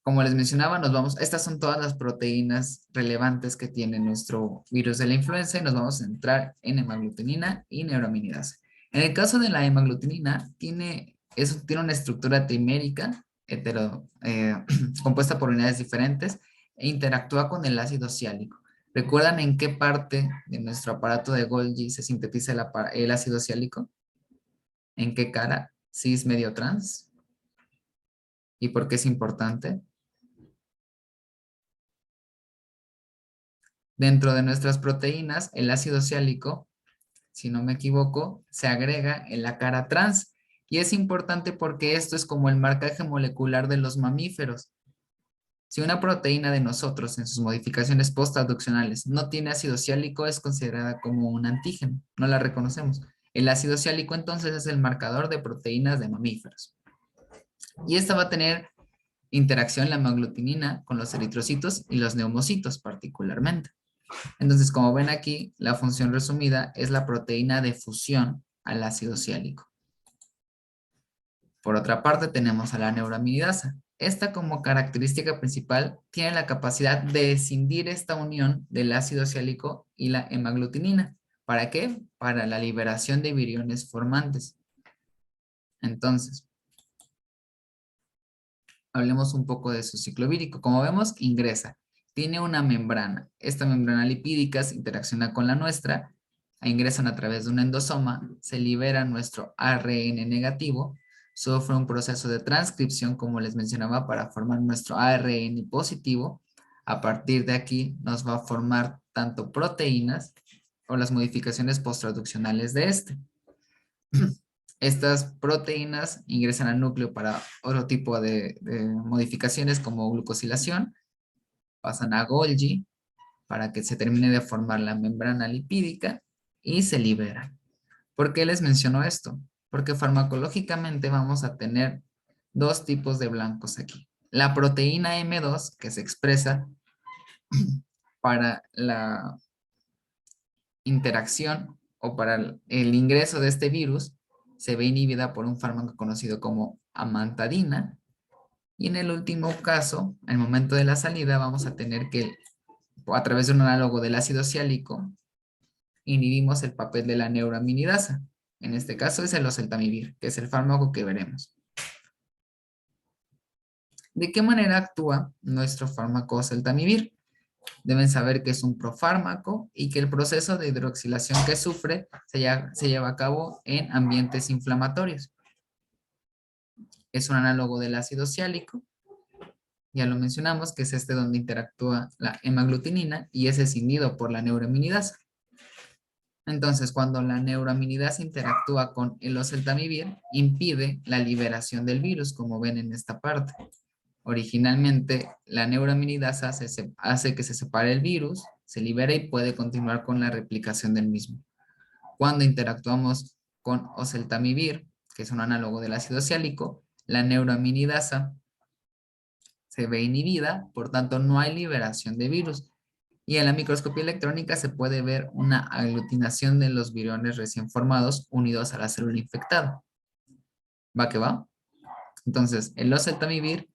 Como les mencionaba, estas son todas las proteínas relevantes que tiene nuestro virus de la influenza y nos vamos a centrar en hemaglutinina y neuraminidasa. En el caso de la hemaglutinina, tiene una estructura trimérica, compuesta por unidades diferentes e interactúa con el ácido ciálico. ¿Recuerdan en qué parte de nuestro aparato de Golgi se sintetiza el ácido ciálico? ¿En qué cara? ¿Cis medio trans? ¿Y por qué es importante? Dentro de nuestras proteínas, el ácido ciálico, si no me equivoco, se agrega en la cara trans. Y es importante porque esto es como el marcaje molecular de los mamíferos. Si una proteína de nosotros en sus modificaciones post-traduccionales no tiene ácido ciálico, es considerada como un antígeno. No la reconocemos. El ácido ciálico entonces es el marcador de proteínas de mamíferos. Y esta va a tener interacción la hemaglutinina con los eritrocitos y los neumocitos particularmente. Entonces, como ven aquí, la función resumida es la proteína de fusión al ácido ciálico. Por otra parte, tenemos a la neuraminidasa. Esta, como característica principal, tiene la capacidad de escindir esta unión del ácido ciálico y la hemaglutinina. ¿Para qué? Para la liberación de viriones formantes. Entonces, hablemos un poco de su ciclo vírico. Como vemos, ingresa. Tiene una membrana. Esta membrana lipídica se interacciona con la nuestra, ingresan a través de un endosoma, se libera nuestro ARN negativo, sufre un proceso de transcripción, como les mencionaba, para formar nuestro ARN positivo. A partir de aquí nos va a formar tanto proteínas o las modificaciones posttraduccionales de este. Estas proteínas ingresan al núcleo para otro tipo de modificaciones como glucosilación, pasan a Golgi para que se termine de formar la membrana lipídica y se liberan. ¿Por qué les menciono esto? Porque farmacológicamente vamos a tener dos tipos de blancos aquí. La proteína M2, que se expresa para la interacción o para el ingreso de este virus, se ve inhibida por un fármaco conocido como amantadina. Y en el último caso, al momento de la salida, vamos a tener que, a través de un análogo del ácido ciálico, inhibimos el papel de la neuraminidasa. En este caso es el oseltamivir, que es el fármaco que veremos. ¿De qué manera actúa nuestro fármaco oseltamivir? Deben saber que es un profármaco y que el proceso de hidroxilación que sufre se lleva a cabo en ambientes inflamatorios. Es un análogo del ácido ciálico. Ya lo mencionamos, que es este donde interactúa la hemaglutinina y es escindido por la neuraminidasa. Entonces, cuando la neuraminidasa interactúa con el oseltamivir, impide la liberación del virus, como ven en esta parte. Originalmente, la neuraminidasa hace que se separe el virus, se libera y puede continuar con la replicación del mismo. Cuando interactuamos con oseltamivir, que es un análogo del ácido ciálico, la neuraminidasa se ve inhibida, por tanto no hay liberación de virus. Y en la microscopía electrónica se puede ver una aglutinación de los viriones recién formados unidos a la célula infectada. ¿Va que va? Entonces, el oseltamivir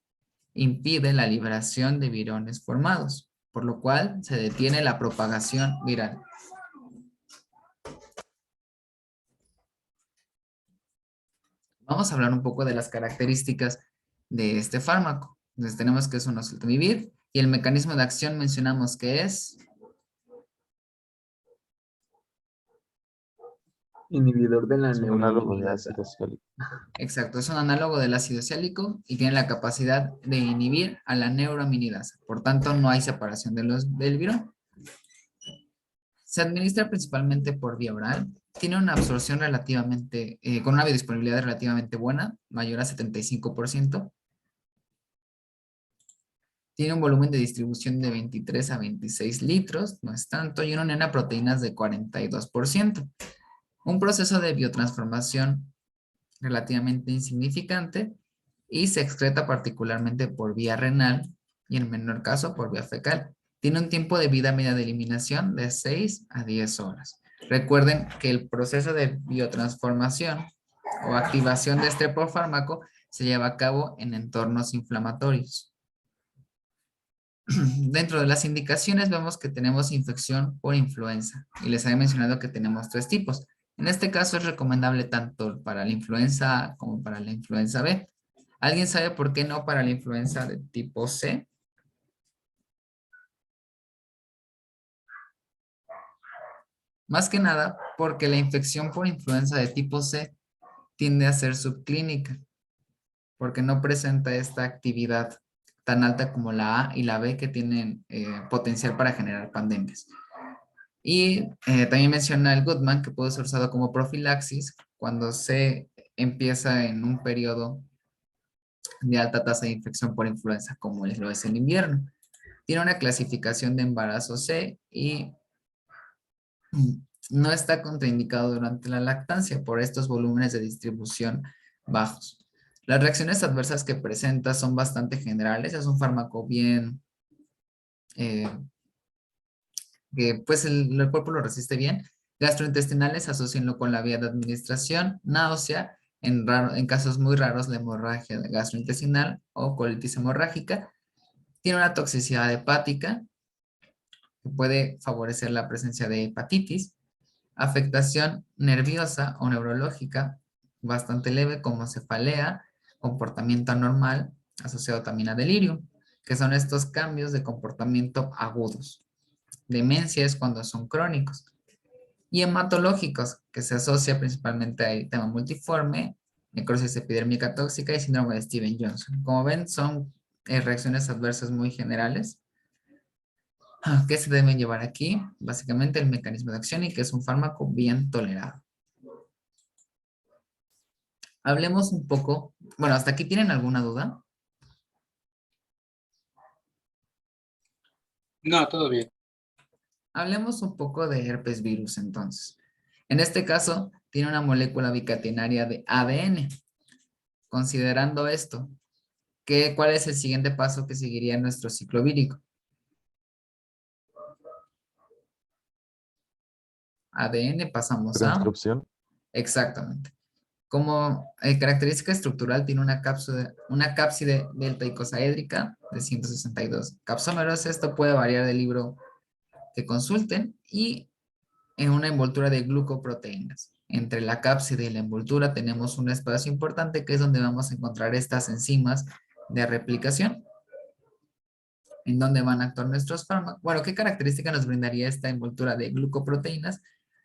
impide la liberación de viriones formados, por lo cual se detiene la propagación viral. Vamos a hablar un poco de las características de este fármaco. Entonces tenemos que es un oseltamivir y el mecanismo de acción mencionamos que es Inhibidor de la Es un análogo de neuraminidasa. ácido ciálico. exacto, es un análogo del ácido ciálico y tiene la capacidad de inhibir a la neuraminidasa. Por tanto, no hay separación del virón. Se administra principalmente por vía oral. Tiene una absorción relativamente, con una biodisponibilidad relativamente buena, mayor a 75%. Tiene un volumen de distribución de 23 a 26 litros, no es tanto, y una unión a proteínas de 42%. Un proceso de biotransformación relativamente insignificante y se excreta particularmente por vía renal y en menor caso por vía fecal. Tiene un tiempo de vida media de eliminación de 6 a 10 horas. Recuerden que el proceso de biotransformación o activación de este profármaco se lleva a cabo en entornos inflamatorios. Dentro de las indicaciones vemos que tenemos infección por influenza y les había mencionado que tenemos 3 tipos. En este caso es recomendable tanto para la influenza A como para la influenza B. ¿Alguien sabe por qué no para la influenza de tipo C? Más que nada porque la infección por influenza de tipo C tiende a ser subclínica, porque no presenta esta actividad tan alta como la A y la B que tienen potencial para generar pandemias. Y también menciona el Goodman que puede ser usado como profilaxis cuando se empieza en un periodo de alta tasa de infección por influenza, como lo es el invierno. Tiene una clasificación de embarazo C y no está contraindicado durante la lactancia por estos volúmenes de distribución bajos. Las reacciones adversas que presenta son bastante generales. Es un fármaco bien que pues el cuerpo lo resiste bien. Gastrointestinales, asocienlo con la vía de administración, náusea, en casos muy raros la hemorragia gastrointestinal o colitis hemorrágica. Tiene una toxicidad hepática que puede favorecer la presencia de hepatitis Afectación nerviosa o neurológica bastante leve como cefalea, comportamiento anormal asociado también a delirio, que son estos cambios de comportamiento agudos. Demencia es cuando son crónicos. Y hematológicos, que se asocia principalmente a tema multiforme, necrosis epidérmica tóxica y síndrome de Steven-Johnson. Como ven, son reacciones adversas muy generales. ¿Qué se deben llevar aquí? Básicamente el mecanismo de acción y que es un fármaco bien tolerado. Hablemos un poco, bueno, ¿hasta aquí tienen alguna duda? No, todo bien. Hablemos un poco de herpes virus entonces. En este caso, tiene una molécula bicatenaria de ADN. Considerando esto, ¿cuál es el siguiente paso que seguiría en nuestro ciclo vírico? ADN pasamos a... Transcripción. Exactamente. Como característica estructural tiene una cápside delta icosaédrica de 162 capsómeros. Esto puede variar del libro que consulten y en una envoltura de glucoproteínas. Entre la cápside y la envoltura tenemos un espacio importante que es donde vamos a encontrar estas enzimas de replicación. ¿En dónde van a actuar nuestros fármacos? Bueno, ¿qué característica nos brindaría esta envoltura de glucoproteínas?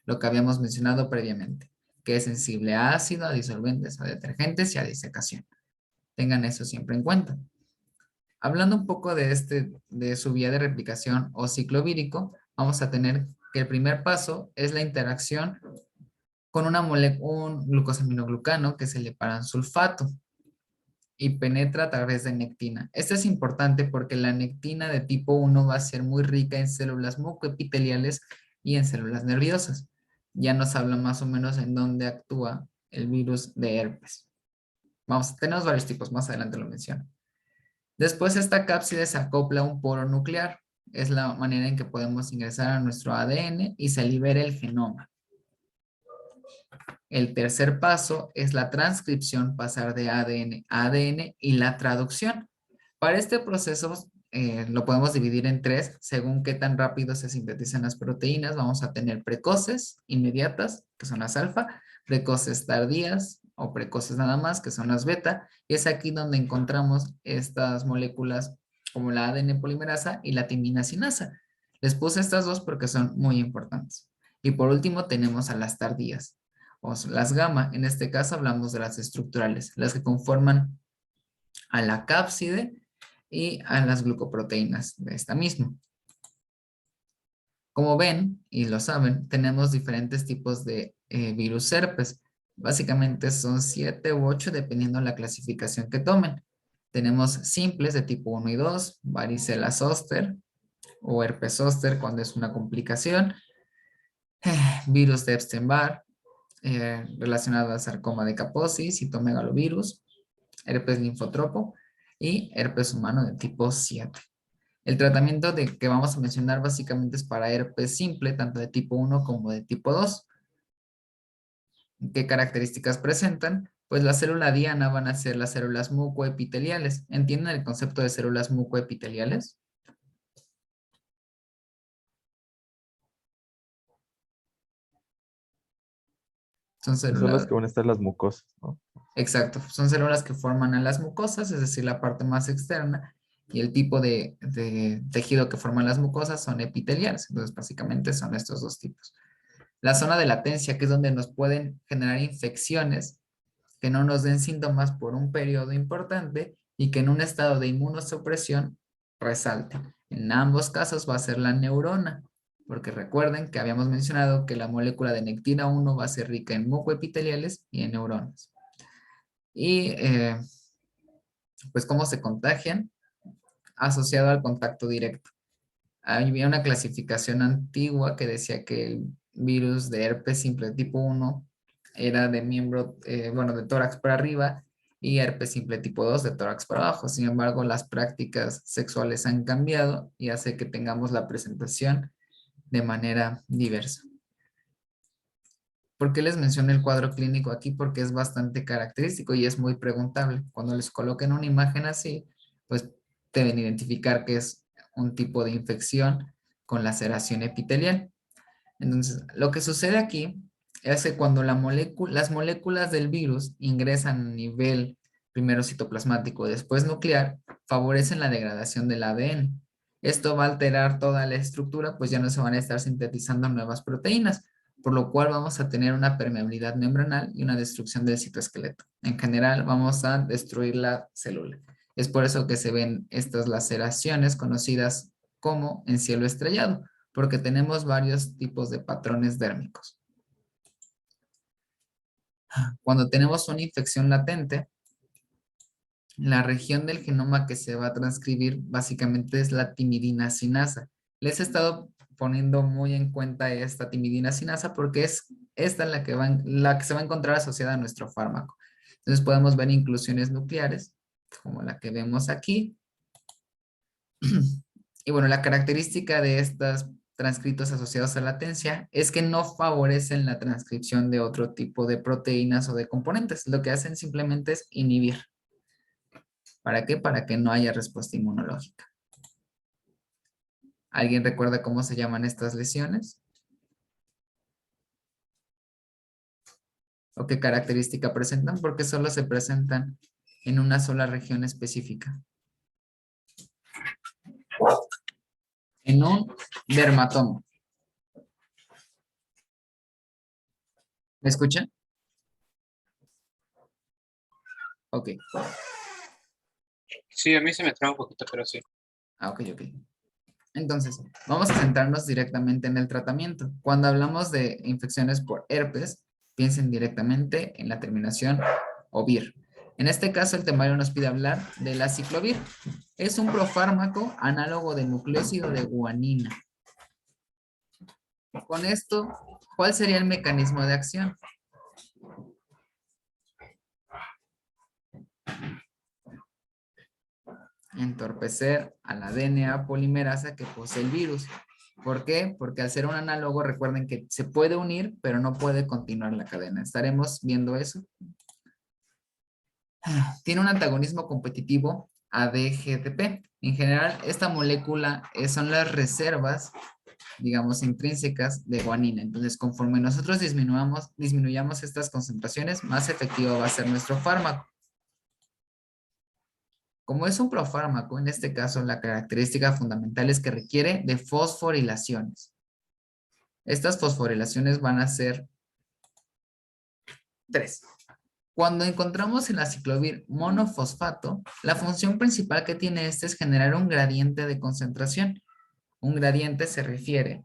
Lo que habíamos mencionado previamente, que es sensible a ácido, a disolventes, a detergentes y a disecación. Tengan eso siempre en cuenta. Hablando un poco de su vía de replicación o ciclo vírico, vamos a tener que el primer paso es la interacción con un glucosaminoglucano que es el heparansulfato y penetra a través de nectina. Esto es importante porque la nectina de tipo 1 va a ser muy rica en células mucoepiteliales y en células nerviosas. Ya nos habla más o menos en dónde actúa el virus de herpes. Tenemos varios tipos, más adelante lo menciono. Después esta cápside se acopla a un poro nuclear. Es la manera en que podemos ingresar a nuestro ADN y se libera el genoma. El tercer paso es la transcripción, pasar de ADN a ADN y la traducción. Para este proceso lo podemos dividir en tres, según qué tan rápido se sintetizan las proteínas. Vamos a tener precoces, inmediatas, que son las alfa, precoces tardías o precoces nada más, que son las beta, y es aquí donde encontramos estas moléculas como la ADN polimerasa y la timina sinasa. Les puse estas dos porque son muy importantes. Y por último tenemos a las tardías, o las gamma. En este caso hablamos de las estructurales, las que conforman a la cápside y a las glucoproteínas de esta misma. Como ven y lo saben, tenemos diferentes tipos de virus herpes. Básicamente son 7 u 8 dependiendo de la clasificación que tomen. Tenemos simples de tipo 1 y 2, varicela zoster o herpes zoster cuando es una complicación, virus de Epstein-Barr relacionado al sarcoma de Kaposi, citomegalovirus, herpes linfotropo y herpes humano de tipo 7. El tratamiento que vamos a mencionar básicamente es para herpes simple, tanto de tipo 1 como de tipo 2. ¿Qué características presentan? Pues la célula diana van a ser las células mucoepiteliales. ¿Entienden el concepto de células mucoepiteliales? Son Son las células... que van a estar las mucosas, ¿no? Exacto, son células que forman a las mucosas, es decir, la parte más externa, y el tipo de tejido que forman las mucosas son epiteliales. Entonces, básicamente son estos dos tipos. La zona de latencia, que es donde nos pueden generar infecciones que no nos den síntomas por un periodo importante y que en un estado de inmunosupresión resalte. En ambos casos va a ser la neurona, porque recuerden que habíamos mencionado que la molécula de nectina 1 va a ser rica en mucoepiteliales y en neuronas. Y pues cómo se contagian, asociado al contacto directo. Había una clasificación antigua que decía que el virus de herpes simple tipo 1 era de miembro, de tórax para arriba, y herpes simple tipo 2 de tórax para abajo. Sin embargo, las prácticas sexuales han cambiado y hace que tengamos la presentación de manera diversa. ¿Por qué les menciono el cuadro clínico aquí? Porque es bastante característico y es muy preguntable. Cuando les coloquen una imagen así, pues deben identificar que es un tipo de infección con laceración epitelial. Entonces, lo que sucede aquí es que cuando las moléculas del virus ingresan a nivel primero citoplasmático, después nuclear, favorecen la degradación del ADN. Esto va a alterar toda la estructura, pues ya no se van a estar sintetizando nuevas proteínas, por lo cual vamos a tener una permeabilidad membranal y una destrucción del citoesqueleto. En general, vamos a destruir la célula. Es por eso que se ven estas laceraciones conocidas como en cielo estrellado, porque tenemos varios tipos de patrones dérmicos. Cuando tenemos una infección latente, la región del genoma que se va a transcribir básicamente es la timidina sinasa. Les he estado poniendo muy en cuenta esta timidina sinasa porque es esta la que se va a encontrar asociada a nuestro fármaco. Entonces podemos ver inclusiones nucleares, como la que vemos aquí. Y bueno, la característica de estos transcritos asociados a latencia es que no favorecen la transcripción de otro tipo de proteínas o de componentes. Lo que hacen simplemente es inhibir. ¿Para qué? Para que no haya respuesta inmunológica. ¿Alguien recuerda cómo se llaman estas lesiones? ¿O qué característica presentan? Porque solo se presentan en una sola región específica. En un dermatoma. ¿Me escuchan? Ok. Sí, a mí se me traba un poquito, pero sí. Ah, ok. Entonces, vamos a centrarnos directamente en el tratamiento. Cuando hablamos de infecciones por herpes, piensen directamente en la terminación ovir. En este caso, el temario nos pide hablar del aciclovir. Es un profármaco análogo de nucleósido de guanina. Con esto, ¿cuál sería el mecanismo de acción? Entorpecer a la DNA polimerasa que posee el virus. ¿Por qué? Porque al ser un análogo, recuerden que se puede unir, pero no puede continuar la cadena. Estaremos viendo eso. Tiene un antagonismo competitivo a DGTP. En general, esta molécula son las reservas, digamos, intrínsecas de guanina. Entonces, conforme nosotros disminuyamos estas concentraciones, más efectivo va a ser nuestro fármaco. Como es un profármaco, en este caso la característica fundamental es que requiere de fosforilaciones. Estas fosforilaciones van a ser 3. Cuando encontramos el aciclovir monofosfato, la función principal que tiene este es generar un gradiente de concentración. Un gradiente se refiere,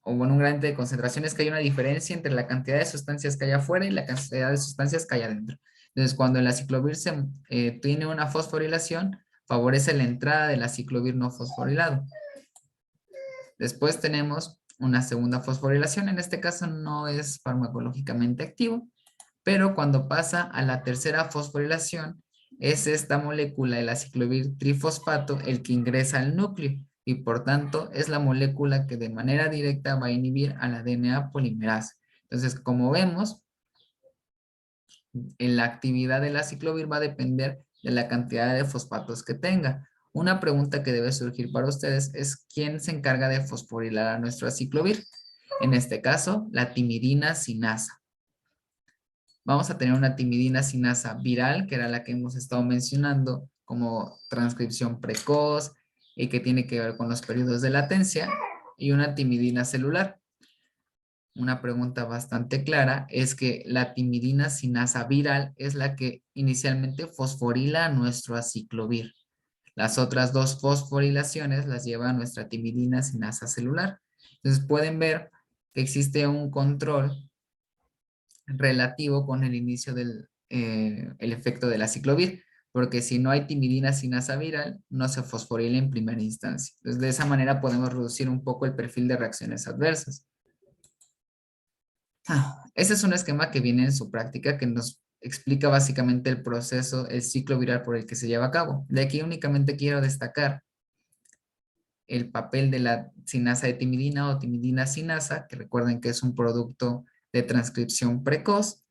o bueno, un gradiente de concentración es que hay una diferencia entre la cantidad de sustancias que hay afuera y la cantidad de sustancias que hay adentro. Entonces, cuando el aciclovir tiene una fosforilación, favorece la entrada del aciclovir no fosforilado. Después tenemos una segunda fosforilación. En este caso no es farmacológicamente activo, pero cuando pasa a la tercera fosforilación, es esta molécula, el aciclovir trifosfato, el que ingresa al núcleo y por tanto es la molécula que de manera directa va a inhibir a la DNA polimerasa. Entonces, como vemos, en la actividad del aciclovir va a depender de la cantidad de fosfatos que tenga. Una pregunta que debe surgir para ustedes es ¿quién se encarga de fosforilar a nuestro aciclovir? En este caso, la timidina sinasa. Vamos a tener una timidina sinasa viral, que era la que hemos estado mencionando como transcripción precoz y que tiene que ver con los periodos de latencia, y una timidina celular. Una pregunta bastante clara es que la timidina sinasa viral es la que inicialmente fosforila a nuestro aciclovir. Las otras dos fosforilaciones las lleva nuestra timidina sinasa celular. Entonces pueden ver que existe un control relativo con el inicio del el efecto del aciclovir, porque si no hay timidina sinasa viral, no se fosforila en primera instancia. Entonces de esa manera podemos reducir un poco el perfil de reacciones adversas. Ese es un esquema que viene en su práctica que nos explica básicamente el proceso, el ciclo viral por el que se lleva a cabo. De aquí únicamente quiero destacar el papel de la sinasa de timidina o timidina sinasa, que recuerden que es un producto de transcripción precoz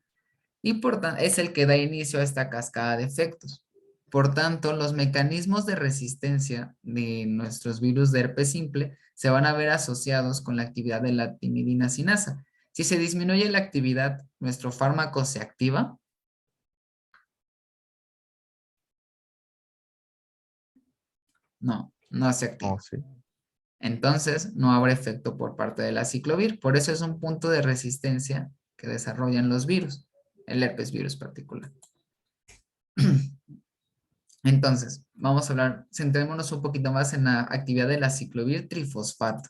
y por tanto es el que da inicio a esta cascada de efectos. Por tanto, los mecanismos de resistencia de nuestros virus de herpes simple se van a ver asociados con la actividad de la timidina sinasa. Si se disminuye la actividad, ¿nuestro fármaco se activa? No, no se activa. No, sí. Entonces, no habrá efecto por parte de la aciclovir. Por eso es un punto de resistencia que desarrollan los virus, el herpes virus particular. Entonces, vamos a hablar, centrémonos un poquito más en la actividad de la aciclovir trifosfato.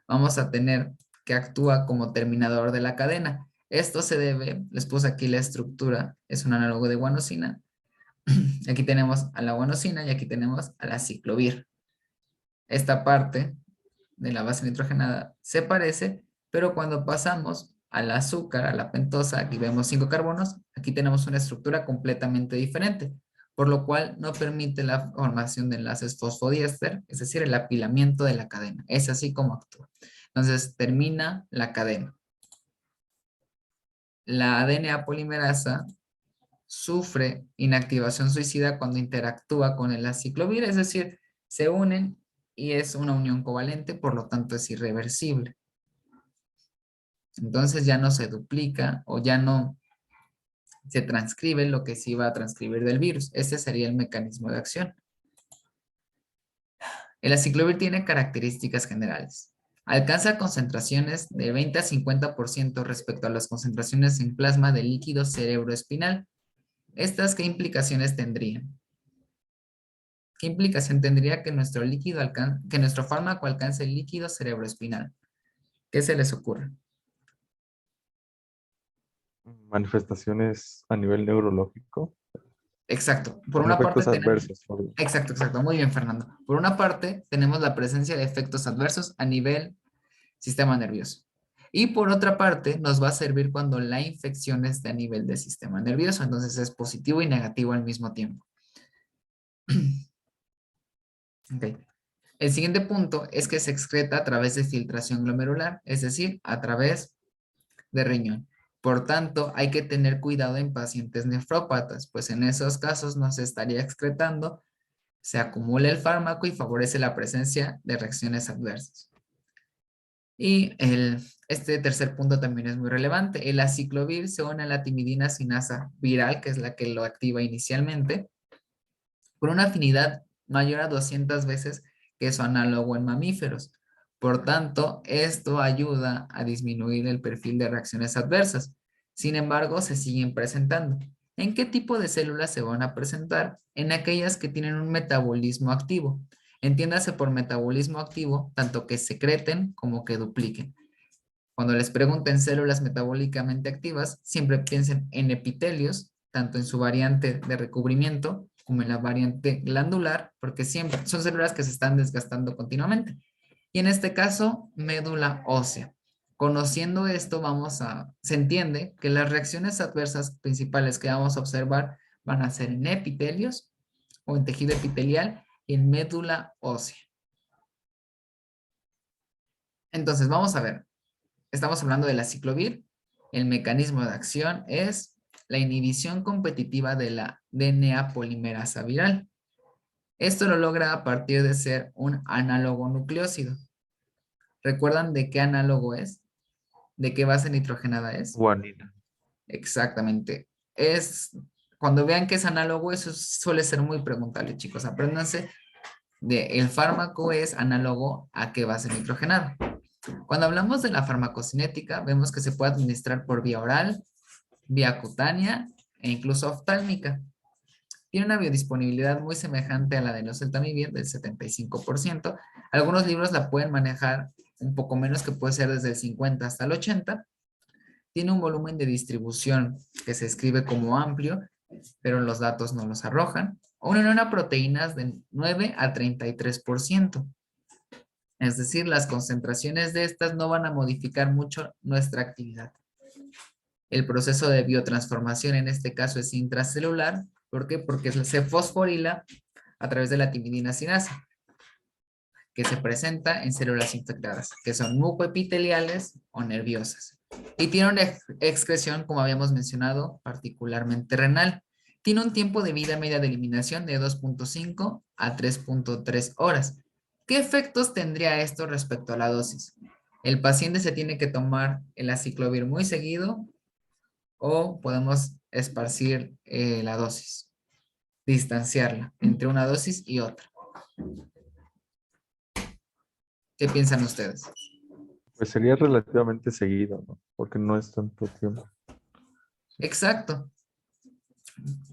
Vamos a tener que actúa como terminador de la cadena. Esto se debe, les puse aquí la estructura, es un análogo de guanosina. Aquí tenemos a la guanosina y aquí tenemos a la aciclovir. Esta parte de la base nitrogenada se parece, pero cuando pasamos al azúcar, a la pentosa, aquí vemos 5 carbonos, aquí tenemos una estructura completamente diferente, por lo cual no permite la formación de enlaces fosfodiéster, es decir, el apilamiento de la cadena. Es así como actúa. Entonces, termina la cadena. La DNA polimerasa sufre inactivación suicida cuando interactúa con el aciclovir, es decir, se unen y es una unión covalente, por lo tanto es irreversible. Entonces ya no se duplica o ya no se transcribe lo que se iba a transcribir del virus. Ese sería el mecanismo de acción. El aciclovir tiene características generales. Alcanza concentraciones de 20 a 50% respecto a las concentraciones en plasma del líquido cerebroespinal. ¿Estas qué implicaciones tendrían? ¿Qué implicación tendría que nuestro fármaco alcance el líquido cerebroespinal? ¿Qué se les ocurre? Manifestaciones a nivel neurológico. Exacto. Por Son una parte efectos tenemos... adversos. Exacto. Muy bien, Fernando. Por una parte, tenemos la presencia de efectos adversos a nivel sistema nervioso. Y por otra parte, nos va a servir cuando la infección esté a nivel del sistema nervioso. Entonces es positivo y negativo al mismo tiempo. Okay. El siguiente punto es que se excreta a través de filtración glomerular, es decir, a través de riñón. Por tanto, hay que tener cuidado en pacientes nefrópatas, pues en esos casos no se estaría excretando, se acumula el fármaco y favorece la presencia de reacciones adversas. Y este tercer punto también es muy relevante. El aciclovir se une a la timidina sinasa viral, que es la que lo activa inicialmente, por una afinidad mayor a 200 veces que su análogo en mamíferos. Por tanto, esto ayuda a disminuir el perfil de reacciones adversas. Sin embargo, se siguen presentando. ¿En qué tipo de células se van a presentar? En aquellas que tienen un metabolismo activo. Entiéndase por metabolismo activo, tanto que secreten como que dupliquen. Cuando les pregunten células metabólicamente activas, siempre piensen en epitelios, tanto en su variante de recubrimiento como en la variante glandular, porque siempre son células que se están desgastando continuamente. Y en este caso, médula ósea. Conociendo esto, se entiende que las reacciones adversas principales que vamos a observar van a ser en epitelios o en tejido epitelial y en médula ósea. Entonces, vamos a ver. Estamos hablando del aciclovir. El mecanismo de acción es la inhibición competitiva de la DNA polimerasa viral. Esto lo logra a partir de ser un análogo nucleósido. ¿Recuerdan de qué análogo es? ¿De qué base nitrogenada es? Guanina. Exactamente. Cuando vean que es análogo, eso suele ser muy preguntable, chicos. Apréndanse el fármaco es análogo a qué base nitrogenada. Cuando hablamos de la farmacocinética, vemos que se puede administrar por vía oral, vía cutánea e incluso oftálmica. Tiene una biodisponibilidad muy semejante a la de los oseltamivir del 75%. Algunos libros la pueden manejar un poco menos, que puede ser desde el 50 hasta el 80. Tiene un volumen de distribución que se escribe como amplio, pero los datos no los arrojan. Una proteínas de 9 a 33%. Es decir, las concentraciones de estas no van a modificar mucho nuestra actividad. El proceso de biotransformación en este caso es intracelular. ¿Por qué? Porque se fosforila a través de la timidina sinasa, que se presenta en células infectadas, que son mucoepiteliales o nerviosas. Y tiene una excreción, como habíamos mencionado, particularmente renal. Tiene un tiempo de vida media de eliminación de 2.5 a 3.3 horas. ¿Qué efectos tendría esto respecto a la dosis? ¿El paciente se tiene que tomar el aciclovir muy seguido o podemos esparcir la dosis? Distanciarla entre una dosis y otra. ¿Qué piensan ustedes? Pues sería relativamente seguido, ¿no? Porque no es tanto tiempo. Exacto.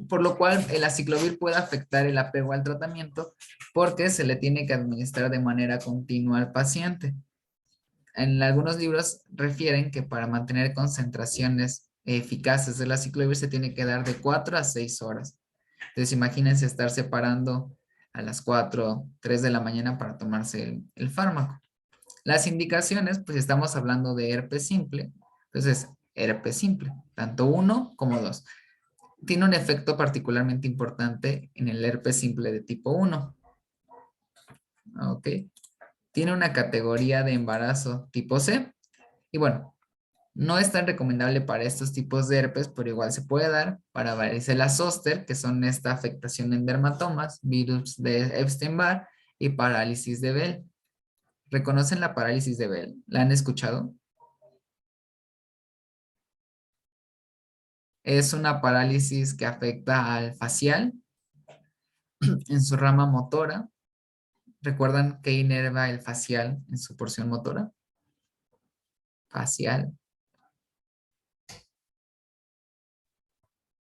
Por lo cual el aciclovir puede afectar el apego al tratamiento porque se le tiene que administrar de manera continua al paciente. En algunos libros refieren que para mantener concentraciones eficaces del aciclovir se tiene que dar de 4 a 6 horas. Entonces imagínense estar separando a las 4, 3 de la mañana para tomarse el fármaco. Las indicaciones, pues estamos hablando de herpes simple. Entonces, herpes simple, tanto 1 como 2. Tiene un efecto particularmente importante en el herpes simple de tipo 1. Ok. Tiene una categoría de embarazo tipo C. Y bueno, no es tan recomendable para estos tipos de herpes, pero igual se puede dar para varicela zoster, que son esta afectación en dermatomas, virus de Epstein-Barr y parálisis de Bell. ¿Reconocen la parálisis de Bell? ¿La han escuchado? Es una parálisis que afecta al facial en su rama motora. ¿Recuerdan qué inerva el facial en su porción motora? Facial.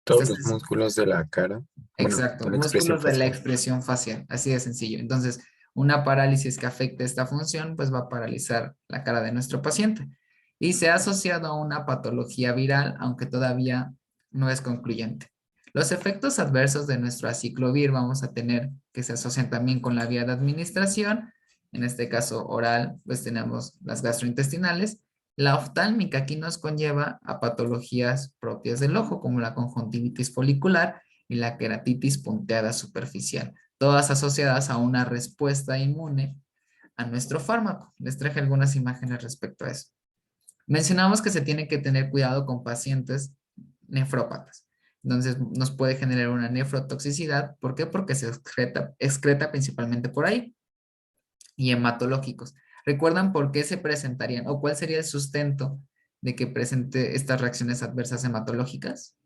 Todos los músculos de la cara. Bueno, Exacto, de la expresión músculos de la facial. expresión facial, así de sencillo. Entonces, una parálisis que afecte esta función, pues va a paralizar la cara de nuestro paciente. Y se ha asociado a una patología viral, aunque todavía no es concluyente. Los efectos adversos de nuestro aciclovir vamos a tener que se asocian también con la vía de administración, en este caso oral, pues tenemos las gastrointestinales. La oftálmica aquí nos conlleva a patologías propias del ojo, como la conjuntivitis folicular y la queratitis punteada superficial, todas asociadas a una respuesta inmune a nuestro fármaco. Les traje algunas imágenes respecto a eso. Mencionamos que se tiene que tener cuidado con pacientes nefrópatas. Entonces nos puede generar una nefrotoxicidad. ¿Por qué? Porque se excreta principalmente por ahí. Y hematológicos. ¿Recuerdan por qué se presentarían o cuál sería el sustento de que presente estas reacciones adversas hematológicas?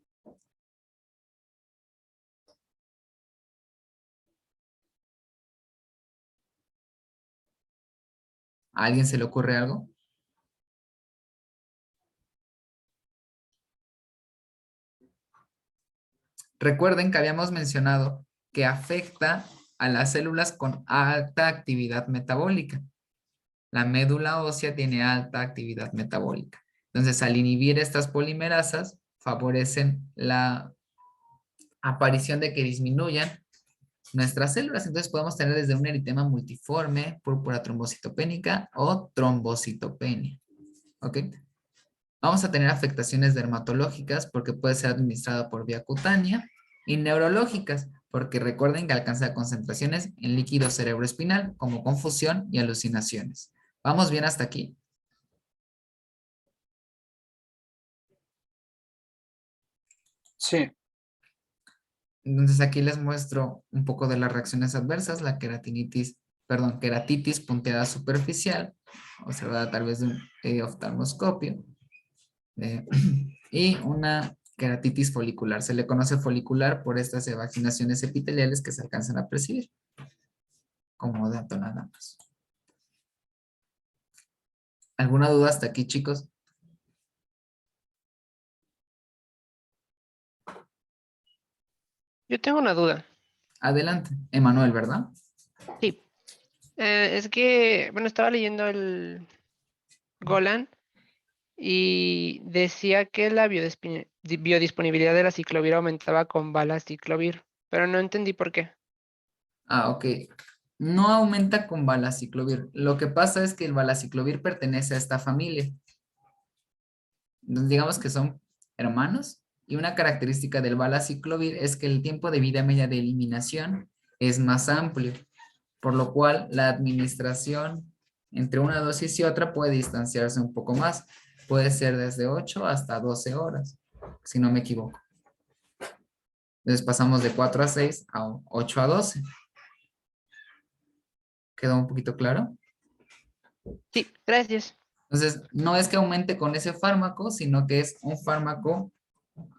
¿A alguien se le ocurre algo? Recuerden que habíamos mencionado que afecta a las células con alta actividad metabólica. La médula ósea tiene alta actividad metabólica. Entonces, al inhibir estas polimerasas, favorecen la aparición de que disminuyan nuestras células. Entonces, podemos tener desde un eritema multiforme, púrpura trombocitopénica o trombocitopenia. ¿Ok? Vamos a tener afectaciones dermatológicas porque puede ser administrada por vía cutánea y neurológicas porque recuerden que alcanza concentraciones en líquido cerebroespinal como confusión y alucinaciones. ¿Vamos bien hasta aquí? Sí. Entonces aquí les muestro un poco de las reacciones adversas, la queratitis punteada superficial, observada a través de un oftalmoscopio. Y una queratitis folicular. Se le conoce folicular por estas evaginaciones epiteliales que se alcanzan a percibir. Como dato nada más. ¿Alguna duda hasta aquí, chicos? Yo tengo una duda. Adelante. Emanuel, ¿verdad? Sí, es que, bueno, estaba leyendo el Golan y decía que la biodisponibilidad de la ciclovir aumentaba con balaciclovir, pero no entendí por qué. Ah, ok. No aumenta con balaciclovir. Lo que pasa es que el balaciclovir pertenece a esta familia. Entonces, digamos que son hermanos y una característica del balaciclovir es que el tiempo de vida media de eliminación es más amplio, por lo cual la administración entre una dosis y otra puede distanciarse un poco más. Puede ser desde 8 hasta 12 horas, si no me equivoco. Entonces pasamos de 4 a 6 a 8 a 12. ¿Quedó un poquito claro? Sí, gracias. Entonces, no es que aumente con ese fármaco, sino que es un fármaco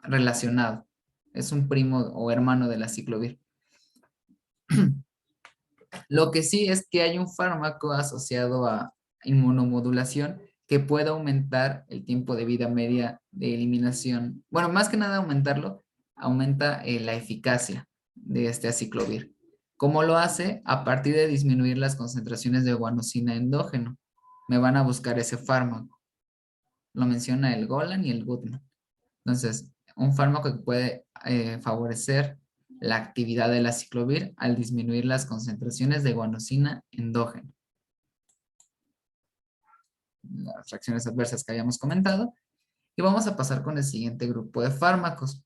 relacionado. Es un primo o hermano de la aciclovir. Lo que sí es que hay un fármaco asociado a inmunomodulación que puede aumentar el tiempo de vida media de eliminación. Bueno, más que nada aumentarlo, aumenta la eficacia de este aciclovir. ¿Cómo lo hace? A partir de disminuir las concentraciones de guanosina endógeno. Me van a buscar ese fármaco. Lo menciona el Golan y el Goodman. Entonces, un fármaco que puede favorecer la actividad del aciclovir al disminuir las concentraciones de guanosina endógena. Las reacciones adversas que habíamos comentado. Y vamos a pasar con el siguiente grupo de fármacos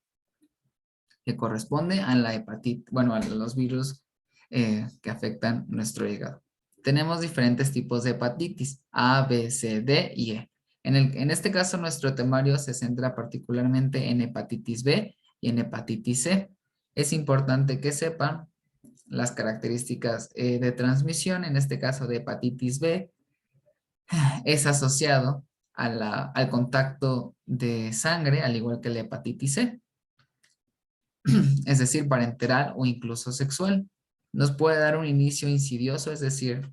que corresponde a la hepatitis, bueno, a los virus que afectan nuestro hígado. Tenemos diferentes tipos de hepatitis, A, B, C, D y E. En este caso, nuestro temario se centra particularmente en hepatitis B y en hepatitis C. Es importante que sepan las características de transmisión, en este caso de hepatitis B, es asociado al contacto de sangre, al igual que la hepatitis C, es decir, parenteral o incluso sexual. Nos puede dar un inicio insidioso, es decir,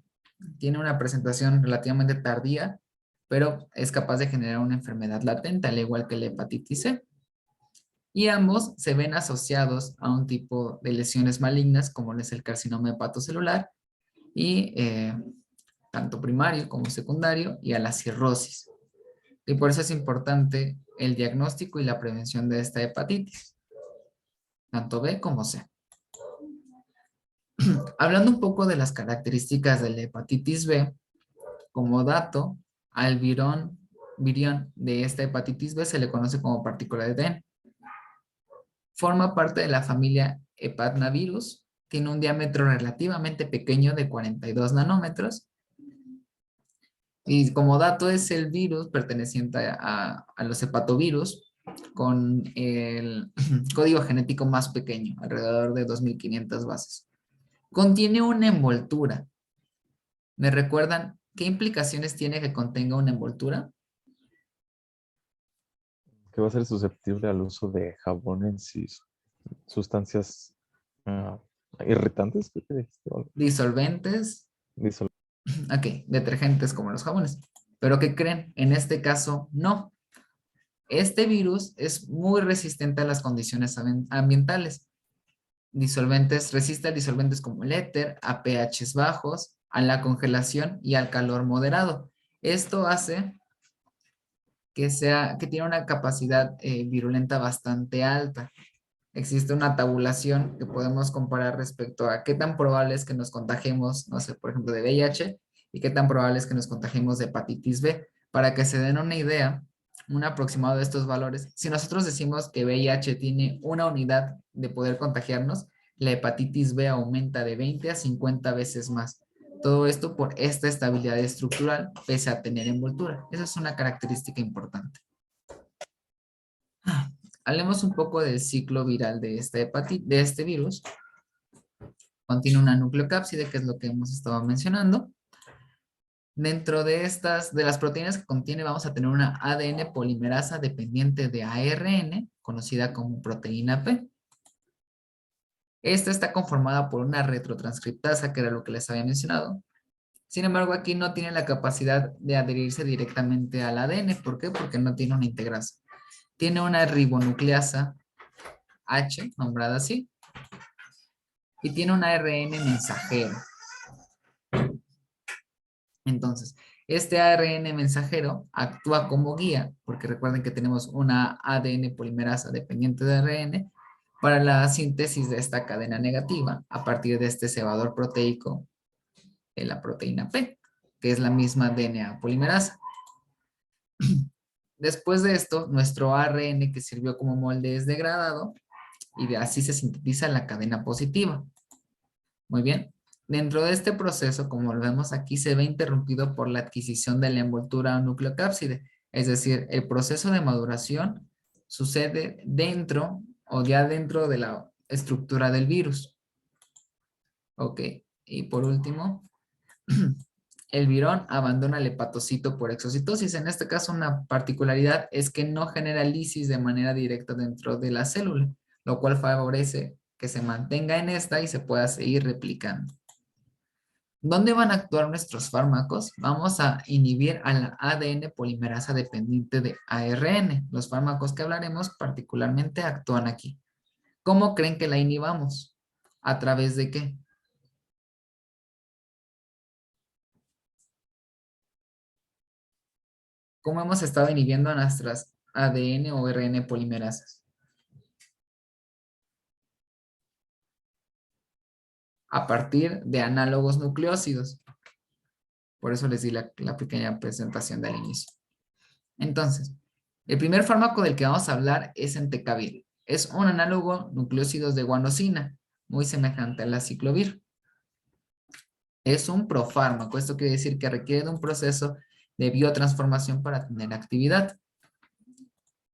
tiene una presentación relativamente tardía, pero es capaz de generar una enfermedad latente, al igual que la hepatitis C. Y ambos se ven asociados a un tipo de lesiones malignas, como es el carcinoma hepatocelular, y tanto primario como secundario, y a la cirrosis. Y por eso es importante el diagnóstico y la prevención de esta hepatitis, tanto B como C. Hablando un poco de las características de la hepatitis B, como dato, al virión de esta hepatitis B se le conoce como partícula de Dehn. Forma parte de la familia Hepatnavirus, tiene un diámetro relativamente pequeño de 42 nanómetros. Y como dato es el virus perteneciente a los hepatovirus con el código genético más pequeño, alrededor de 2500 bases. Contiene una envoltura. ¿Me recuerdan qué implicaciones tiene que contenga una envoltura? Que va a ser susceptible al uso de jabones y sustancias irritantes, creo que dijiste, o Disolventes. Ok, detergentes como los jabones. Pero ¿qué creen? En este caso, no. Este virus es muy resistente a las condiciones ambientales. Resiste a disolventes como el éter, a pHs bajos, a la congelación y al calor moderado. Esto hace que tiene una capacidad virulenta bastante alta. Existe una tabulación que podemos comparar respecto a qué tan probable es que nos contagiemos, no sé, por ejemplo, de VIH y qué tan probable es que nos contagiemos de hepatitis B. Para que se den una idea, un aproximado de estos valores, si nosotros decimos que VIH tiene una unidad de poder contagiarnos, la hepatitis B aumenta de 20 a 50 veces más. Todo esto por esta estabilidad estructural pese a tener envoltura. Esa es una característica importante. Hablemos un poco del ciclo viral de este virus. Contiene una nucleocápside, que es lo que hemos estado mencionando. Dentro de las proteínas que contiene, vamos a tener una ADN polimerasa dependiente de ARN, conocida como proteína P. Esta está conformada por una retrotranscriptasa, que era lo que les había mencionado. Sin embargo, aquí no tiene la capacidad de adherirse directamente al ADN. ¿Por qué? Porque no tiene una integrasa. Tiene una ribonucleasa H, nombrada así, y tiene un ARN mensajero. Entonces, este ARN mensajero actúa como guía, porque recuerden que tenemos una ADN polimerasa dependiente de ARN, para la síntesis de esta cadena negativa a partir de este cebador proteico de la proteína P, que es la misma DNA polimerasa. Después de esto, nuestro ARN que sirvió como molde es degradado y así se sintetiza la cadena positiva. Muy bien. Dentro de este proceso, como lo vemos aquí, se ve interrumpido por la adquisición de la envoltura nucleocápside. Es decir, el proceso de maduración sucede dentro o ya dentro de estructura del virus. Ok, y por último, el virón abandona el hepatocito por exocitosis. En este caso, una particularidad es que no genera lisis de manera directa dentro de la célula, lo cual favorece que se mantenga en esta y se pueda seguir replicando. ¿Dónde van a actuar nuestros fármacos? Vamos a inhibir a la ADN polimerasa dependiente de ARN. Los fármacos que hablaremos particularmente actúan aquí. ¿Cómo creen que la inhibamos? ¿A través de qué? ¿Cómo hemos estado inhibiendo a nuestras ADN o RN polimerasas? A partir de análogos nucleósidos. Por eso les di la pequeña presentación del inicio. Entonces, el primer fármaco del que vamos a hablar es entecavir. Es un análogo nucleósidos de guanosina, muy semejante a la ciclovir. Es un profármaco. Esto quiere decir que requiere de un proceso de biotransformación para tener actividad.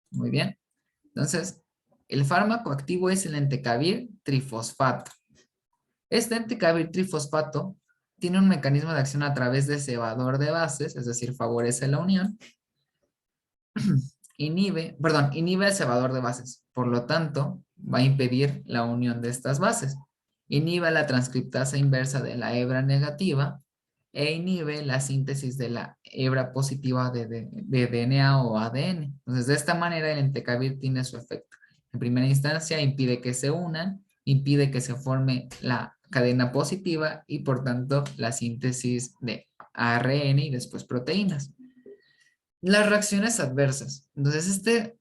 Muy bien. Entonces, el fármaco activo es el entecavir trifosfato. Este entecavir trifosfato tiene un mecanismo de acción a través de cebador de bases, es decir, favorece la unión. Inhibe el cebador de bases. Por lo tanto, va a impedir la unión de estas bases. Inhibe la transcriptasa inversa de la hebra negativa e inhibe la síntesis de la hebra positiva de DNA o ADN. Entonces, de esta manera, el entecavir tiene su efecto. En primera instancia, impide que se unan, impide que se forme la cadena positiva y, por tanto, la síntesis de ARN y después proteínas. Las reacciones adversas. Entonces, este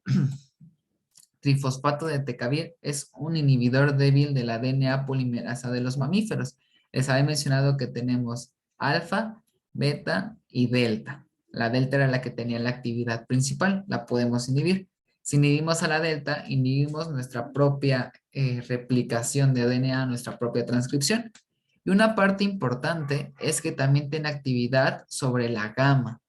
trifosfato de entecavir es un inhibidor débil de la DNA polimerasa de los mamíferos. Les había mencionado que tenemos alfa, beta y delta. La delta era la que tenía la actividad principal, la podemos inhibir. Si inhibimos a la delta, inhibimos nuestra propia replicación de DNA, nuestra propia transcripción. Y una parte importante es que también tiene actividad sobre la gamma.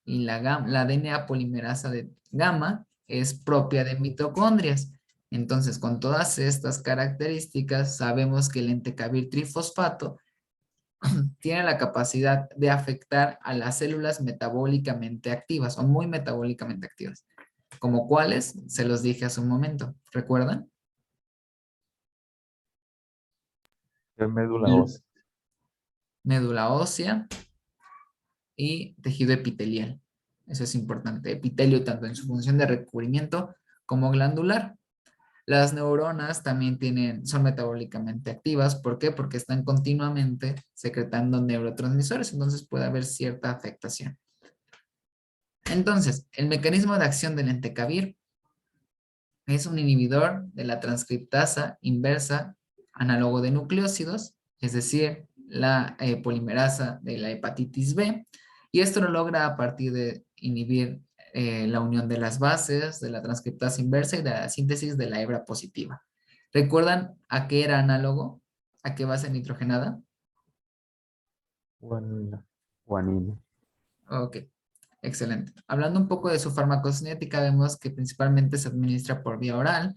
Y la DNA polimerasa de gamma es propia de mitocondrias. Entonces, con todas estas características, sabemos que el entecavir trifosfato tiene la capacidad de afectar a las células metabólicamente activas o muy metabólicamente activas. ¿Como cuáles? Se los dije hace un momento. ¿Recuerdan? De médula ósea. Médula ósea y tejido epitelial. Eso es importante. Epitelio tanto en su función de recubrimiento como glandular. Las neuronas también son metabólicamente activas. ¿Por qué? Porque están continuamente secretando neurotransmisores, entonces puede haber cierta afectación. Entonces, el mecanismo de acción del entecavir es un inhibidor de la transcriptasa inversa análogo de nucleósidos, es decir, la polimerasa de la hepatitis B, y esto lo logra a partir de inhibir la unión de las bases, de la transcriptasa inversa y de la síntesis de la hebra positiva. ¿Recuerdan a qué era análogo? ¿A qué base nitrogenada? Guanina. Guanina. Ok, excelente. Hablando un poco de su farmacocinética, vemos que principalmente se administra por vía oral,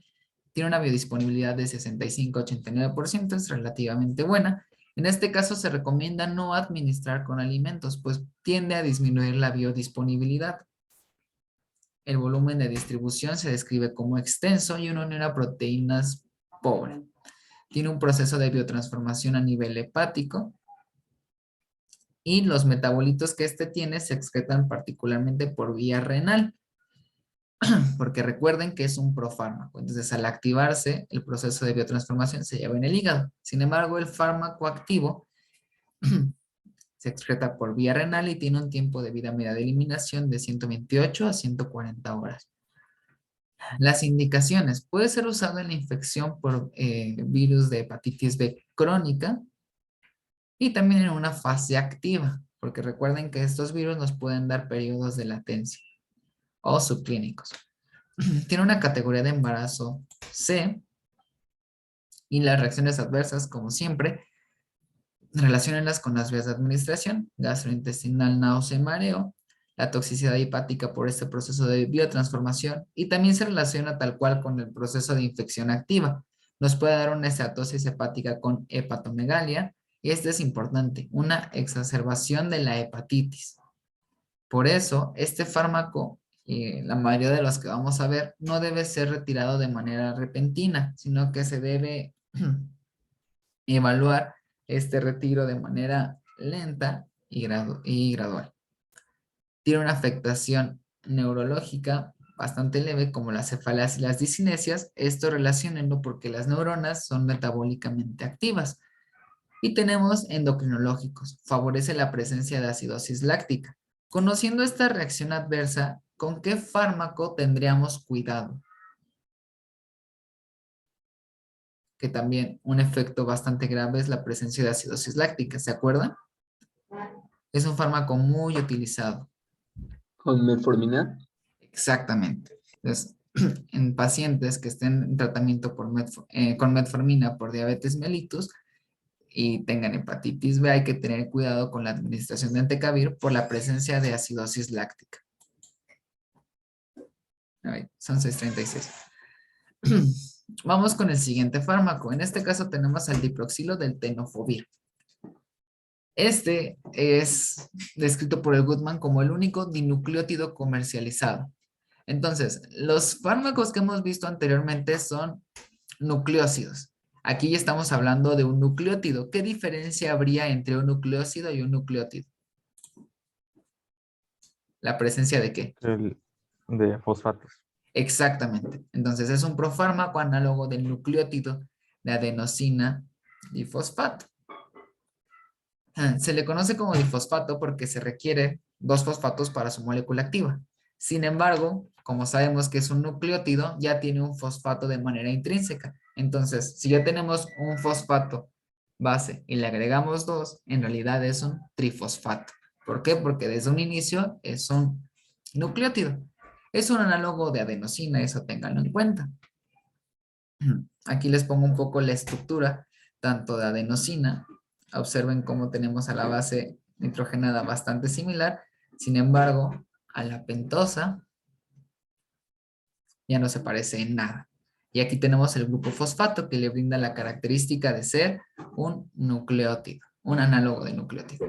tiene una biodisponibilidad de 65-89%, es relativamente buena. En este caso se recomienda no administrar con alimentos, pues tiende a disminuir la biodisponibilidad. El volumen de distribución se describe como extenso y una unión a proteínas pobre. Tiene un proceso de biotransformación a nivel hepático y los metabolitos que este tiene se excretan particularmente por vía renal, porque recuerden que es un profármaco. Entonces, al activarse, el proceso de biotransformación se lleva en el hígado. Sin embargo, el fármaco activo se excreta por vía renal y tiene un tiempo de vida media de eliminación de 128 a 140 horas. Las indicaciones. Puede ser usado en la infección por virus de hepatitis B crónica y también en una fase activa, porque recuerden que estos virus nos pueden dar periodos de latencia o subclínicos. Tiene una categoría de embarazo C y las reacciones adversas, como siempre, relaciónenlas con las vías de administración: gastrointestinal, náusea y mareo, la toxicidad hepática por este proceso de biotransformación y también se relaciona tal cual con el proceso de infección activa. nos puede dar una esteatosis hepática con hepatomegalia, y este es importante, una exacerbación de la hepatitis. Por eso, este fármaco, la mayoría de los que vamos a ver, no debe ser retirado de manera repentina, sino que se debe evaluar este retiro de manera lenta y gradual. Tiene una afectación neurológica bastante leve, como las cefaleas y las discinesias. Esto relacionenlo porque las neuronas son metabólicamente activas. Y tenemos endocrinológicos. Favorece la presencia de acidosis láctica. Conociendo esta reacción adversa, ¿con qué fármaco tendríamos cuidado? Que también un efecto bastante grave es la presencia de acidosis láctica, ¿se acuerdan? Es un fármaco muy utilizado. ¿Con metformina? Exactamente. Entonces, en pacientes que estén en tratamiento con metformina por diabetes mellitus y tengan hepatitis B, hay que tener cuidado con la administración de entecavir por la presencia de acidosis láctica. Ay, son 6:36. Vamos con el siguiente fármaco. En este caso tenemos al diproxilo del tenofovir. Este es descrito por el Goodman como el único dinucleótido comercializado. Entonces, los fármacos que hemos visto anteriormente son nucleócidos. Aquí ya estamos hablando de un nucleótido. ¿Qué diferencia habría entre un nucleócido y un nucleótido? ¿La presencia de qué? De fosfatos. Exactamente. Entonces, es un profármaco análogo del nucleótido de adenosina difosfato. Se le conoce como difosfato porque se requiere 2 fosfatos para su molécula activa. Sin embargo, como sabemos que es un nucleótido, ya tiene un fosfato de manera intrínseca. Entonces, si ya tenemos un fosfato base y le agregamos 2, en realidad es un trifosfato. ¿Por qué? Porque desde un inicio es un nucleótido. Es un análogo de adenosina, eso ténganlo en cuenta. Aquí les pongo un poco la estructura, tanto de adenosina. Observen cómo tenemos a la base nitrogenada bastante similar. Sin embargo, a la pentosa ya no se parece en nada. Y aquí tenemos el grupo fosfato que le brinda la característica de ser un nucleótido, un análogo de nucleótido.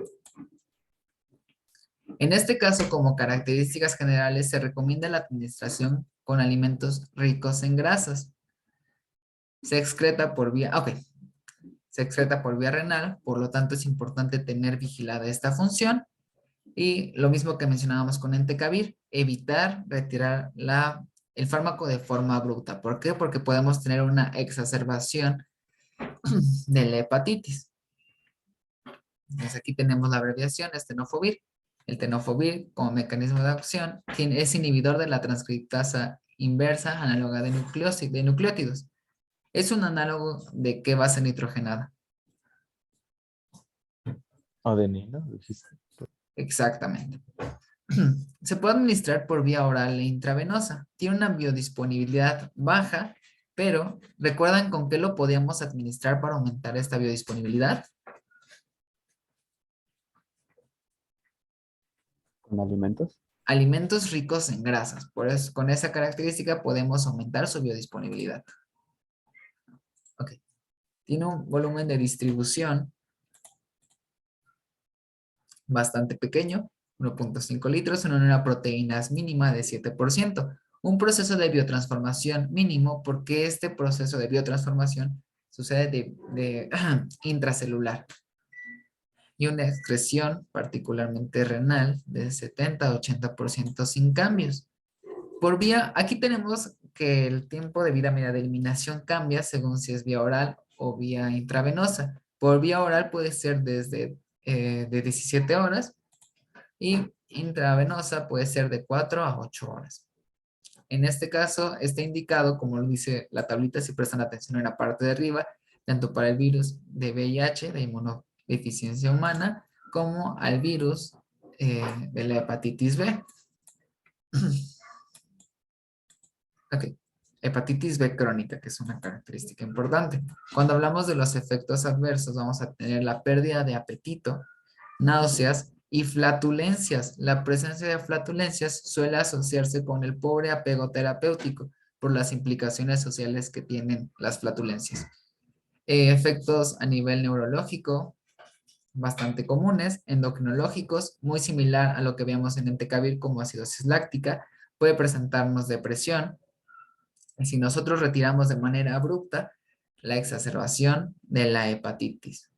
En este caso, como características generales, se recomienda la administración con alimentos ricos en grasas. Se excreta por vía renal, por lo tanto es importante tener vigilada esta función. Y lo mismo que mencionábamos con entecavir, evitar retirar el fármaco de forma abrupta. ¿Por qué? Porque podemos tener una exacerbación de la hepatitis. Entonces aquí tenemos la abreviación, es tenofovir. El tenofovir, como mecanismo de acción, es inhibidor de la transcriptasa inversa análoga de nucleótidos. Es un análogo de qué base nitrogenada. Adenina, dijiste. Exactamente. Se puede administrar por vía oral e intravenosa. Tiene una biodisponibilidad baja, pero ¿recuerdan con qué lo podíamos administrar para aumentar esta biodisponibilidad? ¿Con alimentos? Alimentos ricos en grasas. Por eso, con esa característica podemos aumentar su biodisponibilidad. Ok. Tiene un volumen de distribución bastante pequeño, 1.5 litros, en una proteínas mínima de 7%. Un proceso de biotransformación mínimo, porque este proceso de biotransformación sucede de intracelular. Y una excreción, particularmente renal, de 70 a 80% sin cambios. Por vía, aquí tenemos que el tiempo de vida media de eliminación cambia según si es vía oral o vía intravenosa. Por vía oral puede ser desde de 17 horas y intravenosa puede ser de 4 a 8 horas. En este caso está indicado, como lo dice la tablita, si prestan atención en la parte de arriba, tanto para el virus de VIH, de inmunodeficiencia humana, como al virus de la hepatitis B. Ok, hepatitis B crónica, que es una característica importante. Cuando hablamos de los efectos adversos, vamos a tener la pérdida de apetito, náuseas y flatulencias. La presencia de flatulencias suele asociarse con el pobre apego terapéutico. por las implicaciones sociales que tienen las flatulencias. Efectos a nivel neurológico, bastante comunes, endocrinológicos, muy similar a lo que veíamos en entecavir como acidosis láctica, puede presentarnos depresión. Y si nosotros retiramos de manera abrupta, la exacerbación de la hepatitis.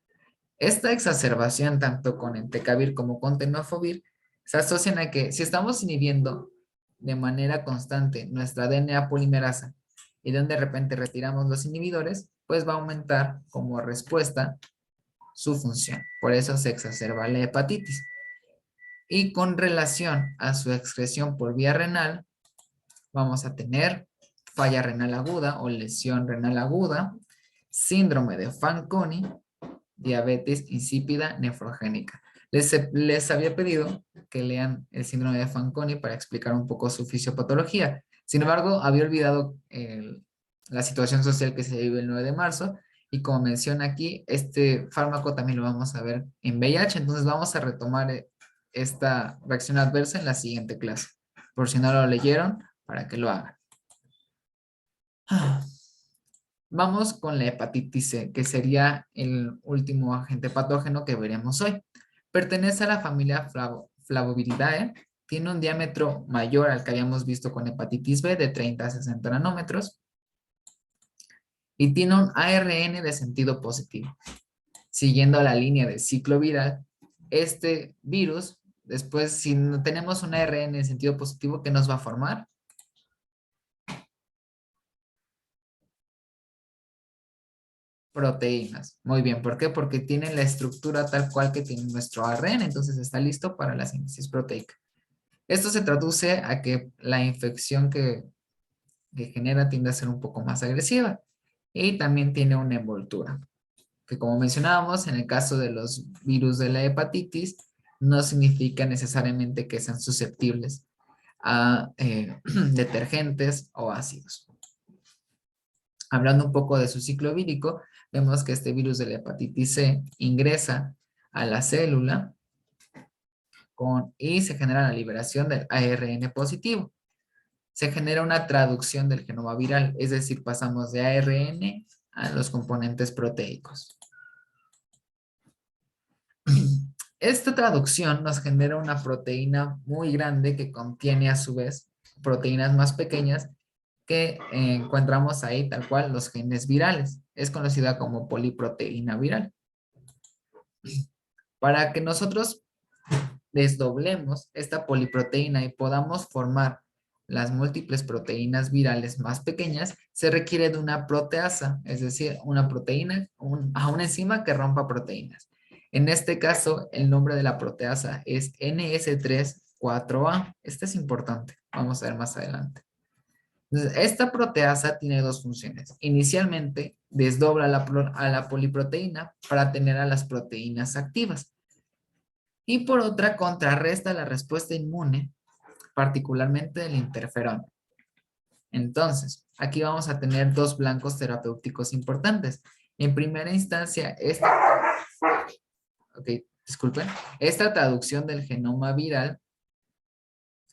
Esta exacerbación, tanto con entecavir como con tenofovir, se asocian a que si estamos inhibiendo de manera constante nuestra DNA polimerasa y de repente retiramos los inhibidores, pues va a aumentar como respuesta su función. Por eso se exacerba la hepatitis. Y con relación a su excreción por vía renal, vamos a tener falla renal aguda o lesión renal aguda, síndrome de Fanconi, diabetes insípida nefrogénica. Les había pedido que lean el síndrome de Fanconi para explicar un poco su fisiopatología. Sin embargo, había olvidado la situación social que se vive el 9 de marzo y como menciona aquí, este fármaco también lo vamos a ver en VIH, entonces vamos a retomar esta reacción adversa en la siguiente clase. Por si no lo leyeron, para que lo hagan. Vamos con la hepatitis C, que sería el último agente patógeno que veremos hoy. Pertenece a la familia Flavoviridae, tiene un diámetro mayor al que habíamos visto con hepatitis B de 30 a 60 nanómetros y tiene un ARN de sentido positivo. Siguiendo la línea de ciclo viral, este virus, después si no tenemos un ARN de sentido positivo, ¿qué nos va a formar? Proteínas. Muy bien, ¿por qué? Porque tiene la estructura tal cual que tiene nuestro ARN, entonces está listo para la síntesis proteica. Esto se traduce a que la infección que genera tiende a ser un poco más agresiva y también tiene una envoltura, que como mencionábamos, en el caso de los virus de la hepatitis, no significa necesariamente que sean susceptibles a detergentes o ácidos. Hablando un poco de su ciclo vírico, vemos que este virus de la hepatitis C ingresa a la célula y se genera la liberación del ARN positivo. Se genera una traducción del genoma viral, es decir, pasamos de ARN a los componentes proteicos. Esta traducción nos genera una proteína muy grande que contiene a su vez proteínas más pequeñas que encontramos ahí tal cual los genes virales. Es conocida como poliproteína viral. Para que nosotros desdoblemos esta poliproteína y podamos formar las múltiples proteínas virales más pequeñas, se requiere de una proteasa, es decir, una proteína, una enzima que rompa proteínas. En este caso, el nombre de la proteasa es NS3-4A. Este es importante, vamos a ver más adelante. Entonces, esta proteasa tiene dos funciones. Inicialmente, desdobla a la poliproteína para tener a las proteínas activas. Y por otra, contrarresta la respuesta inmune, particularmente del interferón. Entonces, aquí vamos a tener dos blancos terapéuticos importantes. En primera instancia, esta traducción del genoma viral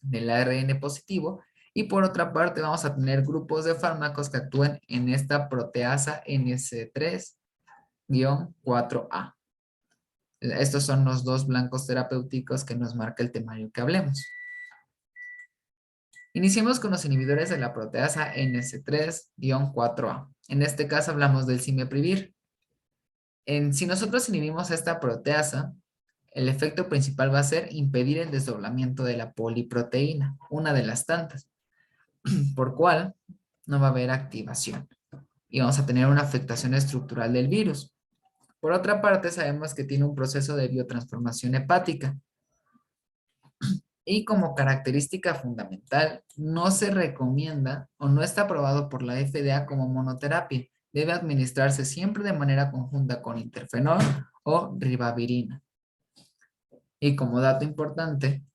del ARN positivo. Y por otra parte vamos a tener grupos de fármacos que actúen en esta proteasa NS3-4A. Estos son los dos blancos terapéuticos que nos marca el temario que hablemos. Iniciemos con los inhibidores de la proteasa NS3-4A. En este caso hablamos del cimeprivir. Si nosotros inhibimos esta proteasa, el efecto principal va a ser impedir el desdoblamiento de la poliproteína, una de las tantas, por cual no va a haber activación y vamos a tener una afectación estructural del virus. Por otra parte, sabemos que tiene un proceso de biotransformación hepática y como característica fundamental, no se recomienda o no está aprobado por la FDA como monoterapia. Debe administrarse siempre de manera conjunta con interferón o ribavirina. Y como dato importante,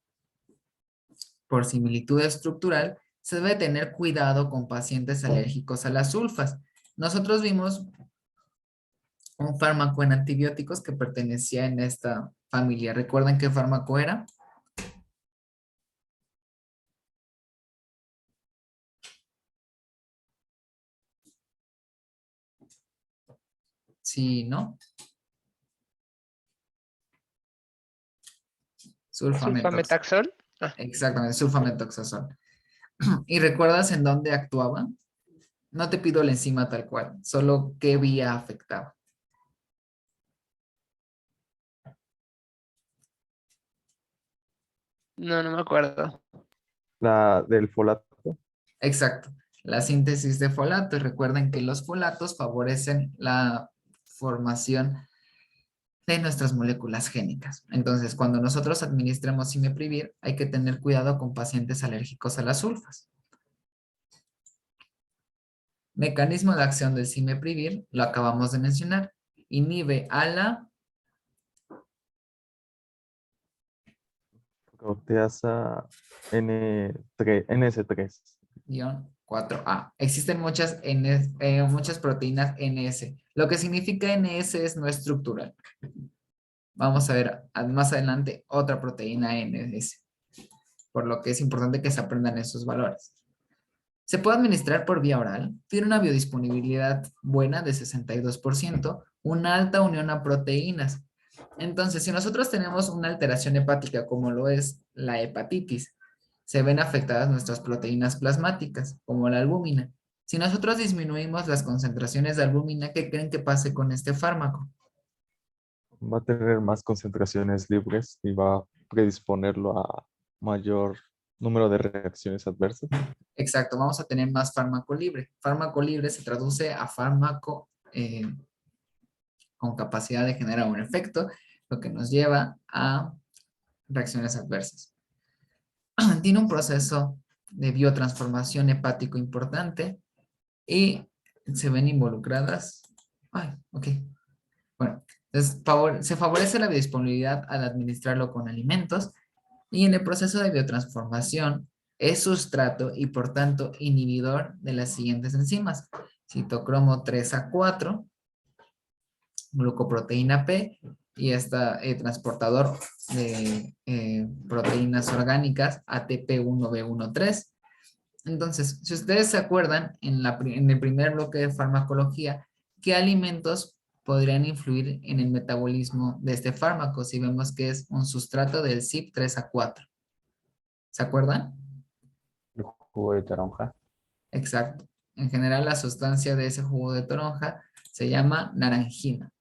por similitud estructural, se debe tener cuidado con pacientes alérgicos a las sulfas. Nosotros vimos un fármaco en antibióticos que pertenecía en esta familia. ¿Recuerdan qué fármaco era? Sí, ¿no? Sulfametaxol. Exactamente, sulfametoxazol. ¿Y recuerdas en dónde actuaba? No te pido la enzima tal cual, solo qué vía afectaba. No, no me acuerdo. La del folato. Exacto, la síntesis de folato. Y recuerden que los folatos favorecen la formación de nuestras moléculas génicas. Entonces, cuando nosotros administremos imiprivir, hay que tener cuidado con pacientes alérgicos a las sulfas. Mecanismo de acción del cimeprivir, lo acabamos de mencionar. Inhibe a la Proteasa NS3. 4A. Existen muchas proteínas NS. Lo que significa NS es no estructural. Vamos a ver más adelante otra proteína NS. Por lo que es importante que se aprendan esos valores. Se puede administrar por vía oral. Tiene una biodisponibilidad buena de 62%, una alta unión a proteínas. Entonces, si nosotros tenemos una alteración hepática como lo es la hepatitis, se ven afectadas nuestras proteínas plasmáticas, como la albúmina. Si nosotros disminuimos las concentraciones de albúmina, ¿qué creen que pase con este fármaco? Va a tener más concentraciones libres y va a predisponerlo a mayor número de reacciones adversas. Exacto, vamos a tener más fármaco libre. Fármaco libre se traduce a fármaco con capacidad de generar un efecto, lo que nos lleva a reacciones adversas. Tiene un proceso de biotransformación hepático importante y se ven involucradas. Bueno, entonces se favorece la biodisponibilidad al administrarlo con alimentos y en el proceso de biotransformación es sustrato y por tanto inhibidor de las siguientes enzimas: citocromo 3A4, glucoproteína P y transportador de proteínas orgánicas ATP1B13. Entonces, si ustedes se acuerdan, en el primer bloque de farmacología, ¿qué alimentos podrían influir en el metabolismo de este fármaco? Si vemos que es un sustrato del CYP3A4. ¿Se acuerdan? El jugo de toronja. Exacto. En general, la sustancia de ese jugo de toronja se llama naranjina.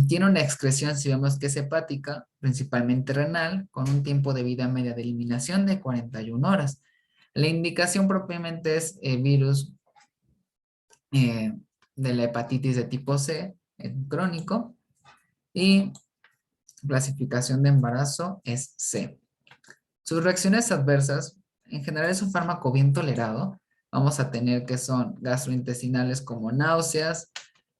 Tiene una excreción, si vemos que es hepática, principalmente renal, con un tiempo de vida media de eliminación de 41 horas. La indicación propiamente es virus de la hepatitis de tipo C, crónico, y clasificación de embarazo es C. Sus reacciones adversas, en general es un fármaco bien tolerado. Vamos a tener que son gastrointestinales como náuseas.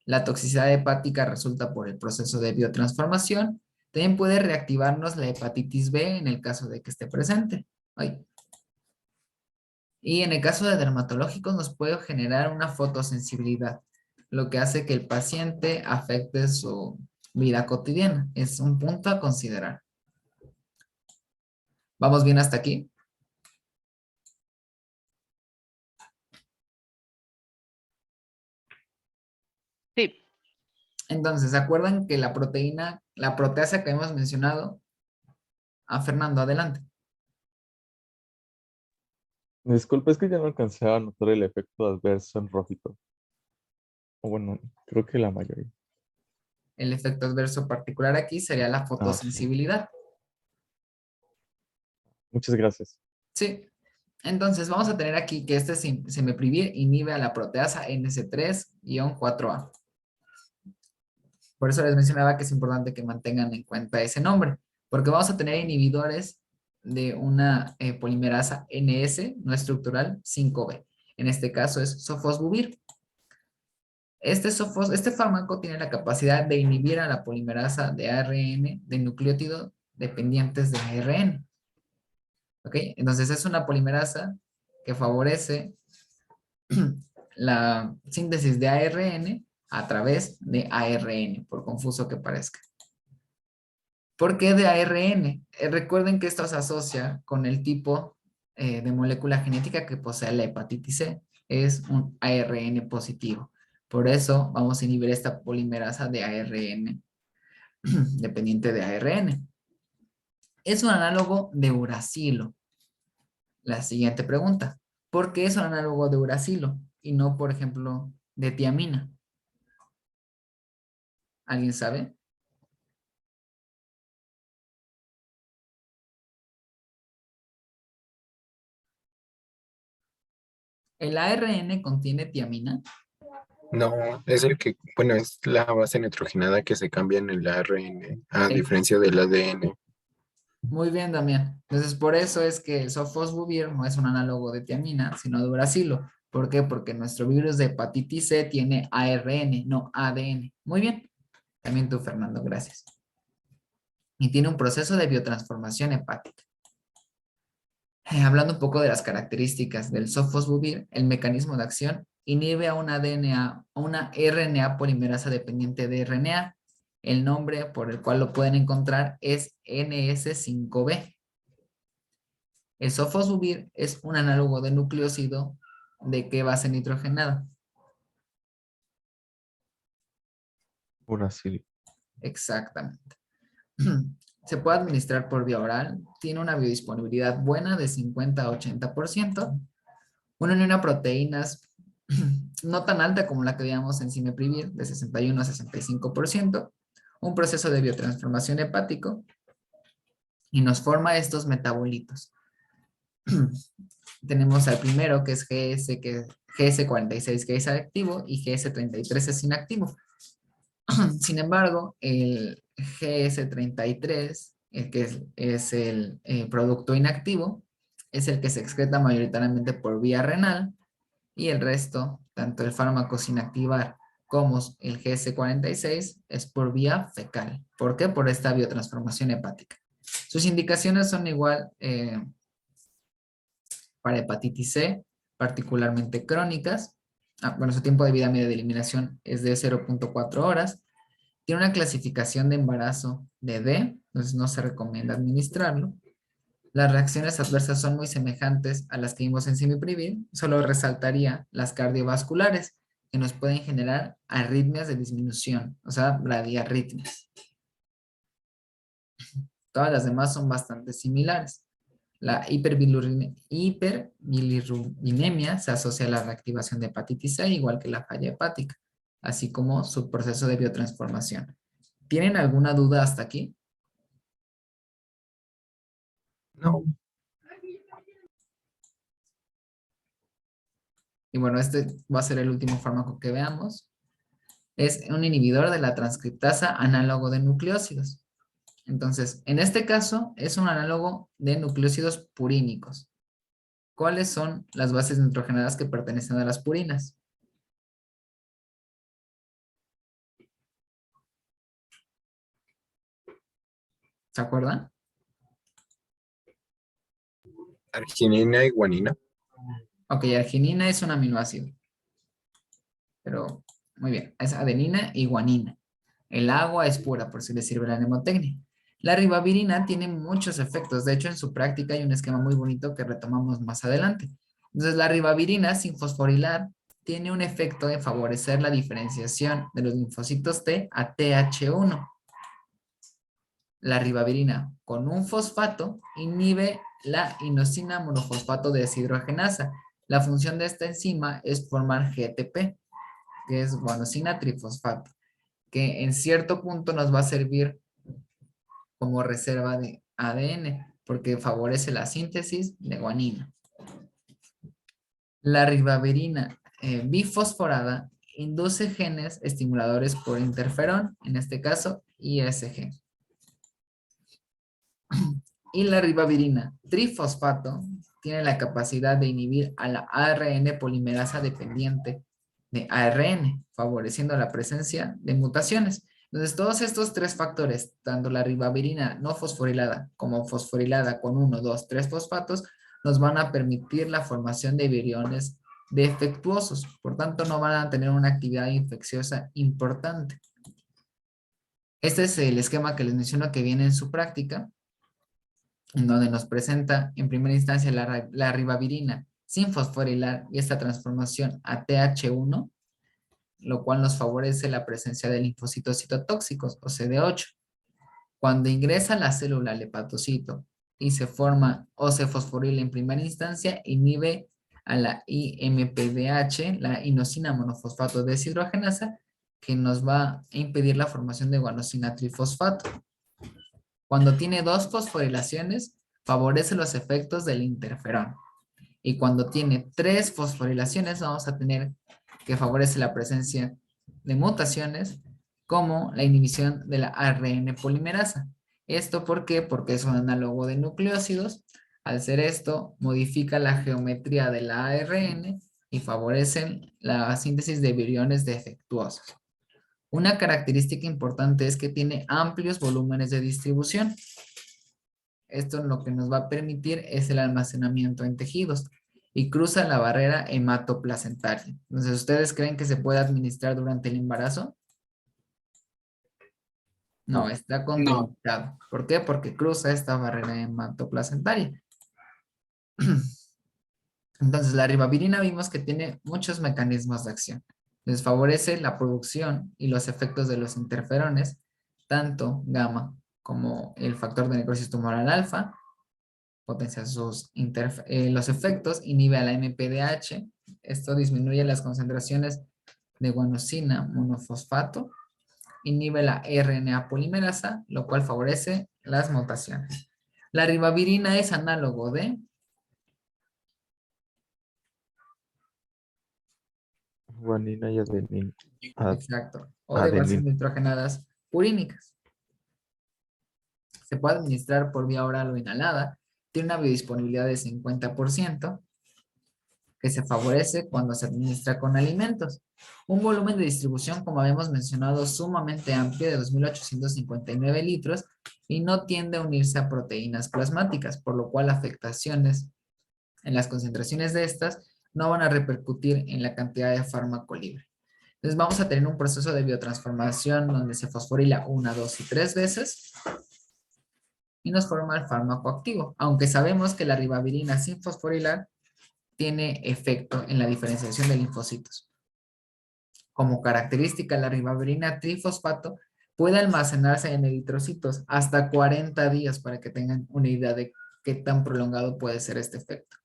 La toxicidad hepática resulta por el proceso de biotransformación. También puede reactivarnos la hepatitis B en el caso de que esté presente. Y en el caso de dermatológicos nos puede generar una fotosensibilidad, lo que hace que el paciente afecte su vida cotidiana. Es un punto a considerar. ¿Vamos bien hasta aquí? Sí. Entonces, ¿se acuerdan que la proteasa que hemos mencionado? Fernando, adelante. Disculpa, es que ya no alcancé a notar el efecto adverso en rojito. O bueno, creo que la mayoría. El efecto adverso particular aquí sería la Sí. fotosensibilidad. Muchas gracias. Sí. Entonces, vamos a tener aquí que este cimeprivir inhibe a la proteasa NS3-4A. Por eso les mencionaba que es importante que mantengan en cuenta ese nombre, porque vamos a tener inhibidores de una polimerasa NS no estructural 5B. En este caso es sofosbuvir. Este fármaco tiene la capacidad de inhibir a la polimerasa de ARN de nucleótido dependientes de ARN. ¿Ok? Entonces es una polimerasa que favorece la síntesis de ARN a través de ARN, por confuso que parezca. ¿Por qué de ARN? Recuerden que esto se asocia con el tipo de molécula genética que posee la hepatitis C. Es un ARN positivo. Por eso vamos a inhibir esta polimerasa de ARN, dependiente de ARN. Es un análogo de uracilo. La siguiente pregunta. ¿Por qué es un análogo de uracilo y no, por ejemplo, de tiamina? ¿Alguien sabe? ¿El ARN contiene tiamina? No, es el que, bueno, es la base nitrogenada que se cambia en el ARN, a Ex- diferencia del ADN. Muy bien, Damián. Entonces, por eso es que el sofosbuvir no es un análogo de tiamina, sino de uracilo. ¿Por qué? Porque nuestro virus de hepatitis C tiene ARN, no ADN. Muy bien. También tú, Fernando, gracias. Y tiene un proceso de biotransformación hepática. Hablando un poco de las características del sofosbuvir, el mecanismo de acción inhibe a una DNA, a una RNA polimerasa dependiente de RNA. El nombre por el cual lo pueden encontrar es NS5B. El sofosbuvir es un análogo de nucleósido de qué base nitrogenada. Uracilo. Exactamente. Se puede administrar por vía oral, tiene una biodisponibilidad buena de 50 a 80%, una unión a proteínas no tan alta como la que veíamos en cimeprivir, de 61 a 65%, un proceso de biotransformación hepático y nos forma estos metabolitos. Tenemos al primero que es GS46, que es activo, y GS33 es inactivo. Sin embargo, el GS33, el que es el producto inactivo, es el que se excreta mayoritariamente por vía renal y el resto, tanto el fármaco sin activar como el GS46, es por vía fecal. ¿Por qué? Por esta biotransformación hepática. Sus indicaciones son igual para hepatitis C, particularmente crónicas. Bueno, su tiempo de vida media de eliminación es de 0.4 horas. Tiene una clasificación de embarazo de D, entonces no se recomienda administrarlo. Las reacciones adversas son muy semejantes a las que vimos en cimeprivir, solo resaltaría las cardiovasculares, que nos pueden generar arritmias de disminución, o sea, bradiarritmias. Todas las demás son bastante similares. La hiperbilirubinemia se asocia a la reactivación de hepatitis C, igual que la falla hepática, así como su proceso de biotransformación. ¿Tienen alguna duda hasta aquí? No, Y bueno, este va a ser el último fármaco que veamos. Es un inhibidor de la transcriptasa análogo de nucleósidos. Entonces, en este caso, es un análogo de nucleósidos purínicos. ¿Cuáles son las bases nitrogenadas que pertenecen a las purinas? ¿Se acuerdan? arginina y guanina. Ok, arginina es un aminoácido. Pero, muy bien, es adenina y guanina. El agua es pura, por si les sirve la mnemotecnia. La ribavirina tiene muchos efectos. De hecho, en su práctica hay un esquema muy bonito que retomamos más adelante. Entonces, la ribavirina sin fosforilar tiene un efecto de favorecer la diferenciación de los linfocitos T a TH1. La ribavirina con un fosfato inhibe la inosina monofosfato deshidrogenasa. La función de esta enzima es formar GTP, que es guanosina trifosfato, que en cierto punto nos va a servir como reserva de ADN, porque favorece la síntesis de guanina. La ribavirina bifosforada induce genes estimuladores por interferón, en este caso ISG. Y la ribavirina trifosfato tiene la capacidad de inhibir a la ARN polimerasa dependiente de ARN, favoreciendo la presencia de mutaciones. Entonces, todos estos tres factores, tanto la ribavirina no fosforilada como fosforilada con 1, 2, 3 fosfatos, nos van a permitir la formación de viriones defectuosos. Por tanto, no van a tener una actividad infecciosa importante. Este es el esquema que les menciono que viene en su práctica, en donde nos presenta en primera instancia la ribavirina sin fosforilar y esta transformación a TH1. lo cual nos favorece la presencia de linfocitos citotóxicos, o CD8. Cuando ingresa la célula al hepatocito y se forma o se fosforila en primera instancia, inhibe a la IMPDH, la inosina monofosfato deshidrogenasa, que nos va a impedir la formación de guanosina trifosfato. Cuando tiene 2 fosforilaciones, favorece los efectos del interferón. Y cuando tiene 3 fosforilaciones, vamos a tener que favorece la presencia de mutaciones como la inhibición de la ARN polimerasa. ¿Esto por qué? Porque es un análogo de nucleósidos. Al ser esto, modifica la geometría de la ARN y favorecen la síntesis de viriones defectuosos. Una característica importante es que tiene amplios volúmenes de distribución. Esto lo que nos va a permitir es el almacenamiento en tejidos y cruza la barrera hematoplacentaria. Entonces, ¿ustedes creen que se puede administrar durante el embarazo? No, está contraindicado. ¿Por qué? Porque cruza esta barrera hematoplacentaria. Entonces, la ribavirina vimos que tiene muchos mecanismos de acción. Les favorece la producción y los efectos de los interferones, tanto gamma como el factor de necrosis tumoral alfa, potencia los efectos, inhibe a la MPDH, esto disminuye las concentraciones de guanosina monofosfato, inhibe la RNA polimerasa, lo cual favorece las mutaciones. La ribavirina es análogo de Guanina y adenina. exacto, o de bases Adenina. nitrogenadas purínicas. Se puede administrar por vía oral o inhalada, tiene una biodisponibilidad de 50%, que se favorece cuando se administra con alimentos. Un volumen de distribución, como habíamos mencionado, sumamente amplio de 2.859 litros y no tiende a unirse a proteínas plasmáticas, por lo cual afectaciones en las concentraciones de estas no van a repercutir en la cantidad de fármaco libre. Entonces vamos a tener un proceso de biotransformación donde se fosforila 1, 2 y 3 veces y nos forma el fármaco activo, aunque sabemos que la ribavirina sin fosforilar tiene efecto en la diferenciación de linfocitos. Como característica, la ribavirina trifosfato puede almacenarse en eritrocitos hasta 40 días para que tengan una idea de qué tan prolongado puede ser este efecto.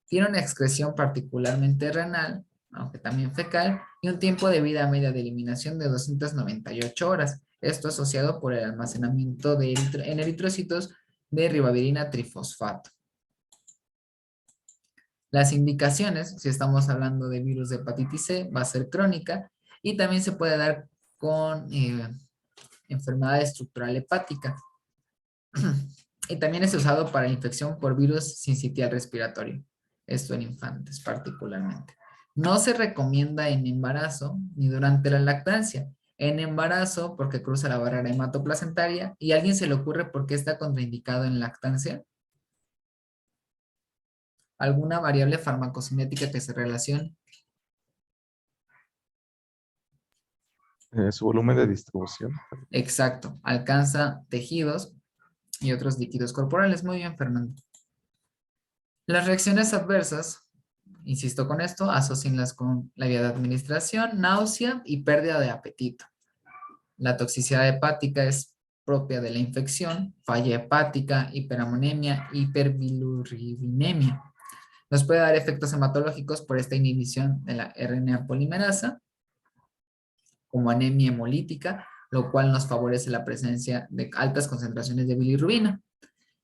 Tiene una excreción particularmente renal, aunque también fecal, y un tiempo de vida media de eliminación de 298 horas. Esto asociado por el almacenamiento en eritrocitos de ribavirina trifosfato. Las indicaciones, si estamos hablando de virus de hepatitis C, va a ser crónica y también se puede dar con enfermedad estructural hepática. Y también es usado para infección por virus sincitial respiratorio. Esto en infantes particularmente. No se recomienda en embarazo ni durante la lactancia. En embarazo porque cruza la barrera hematoplacentaria y a alguien se le ocurre por qué está contraindicado en lactancia. ¿Alguna variable farmacocinética que se relacione? Su volumen de distribución. Exacto, alcanza tejidos y otros líquidos corporales. Muy bien, Fernando. Las reacciones adversas, insisto con esto, asócienlas con la vía de administración, náusea y pérdida de apetito. La toxicidad hepática es propia de la infección, falla hepática, hiperamonemia, hiperbilirrubinemia. Nos puede dar efectos hematológicos por esta inhibición de la RNA polimerasa, como anemia hemolítica, lo cual nos favorece la presencia de altas concentraciones de bilirrubina.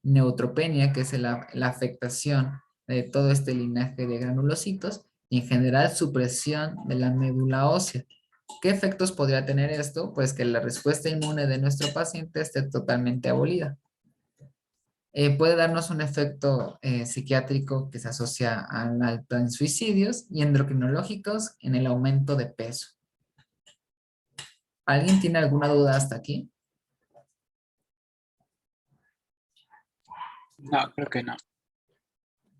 Neutropenia, que es la afectación de todo este linaje de granulocitos, y en general supresión de la médula ósea. ¿Qué efectos podría tener esto? Pues que la respuesta inmune de nuestro paciente esté totalmente abolida. Puede darnos un efecto psiquiátrico que se asocia al alto en suicidios y endocrinológicos en el aumento de peso. ¿Alguien tiene alguna duda hasta aquí? No, creo que no.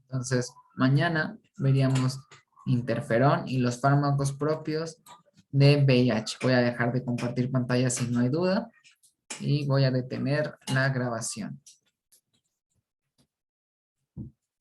Entonces, mañana veríamos interferón y los fármacos propios de VIH. Voy a dejar de compartir pantalla si no hay duda y voy a detener la grabación.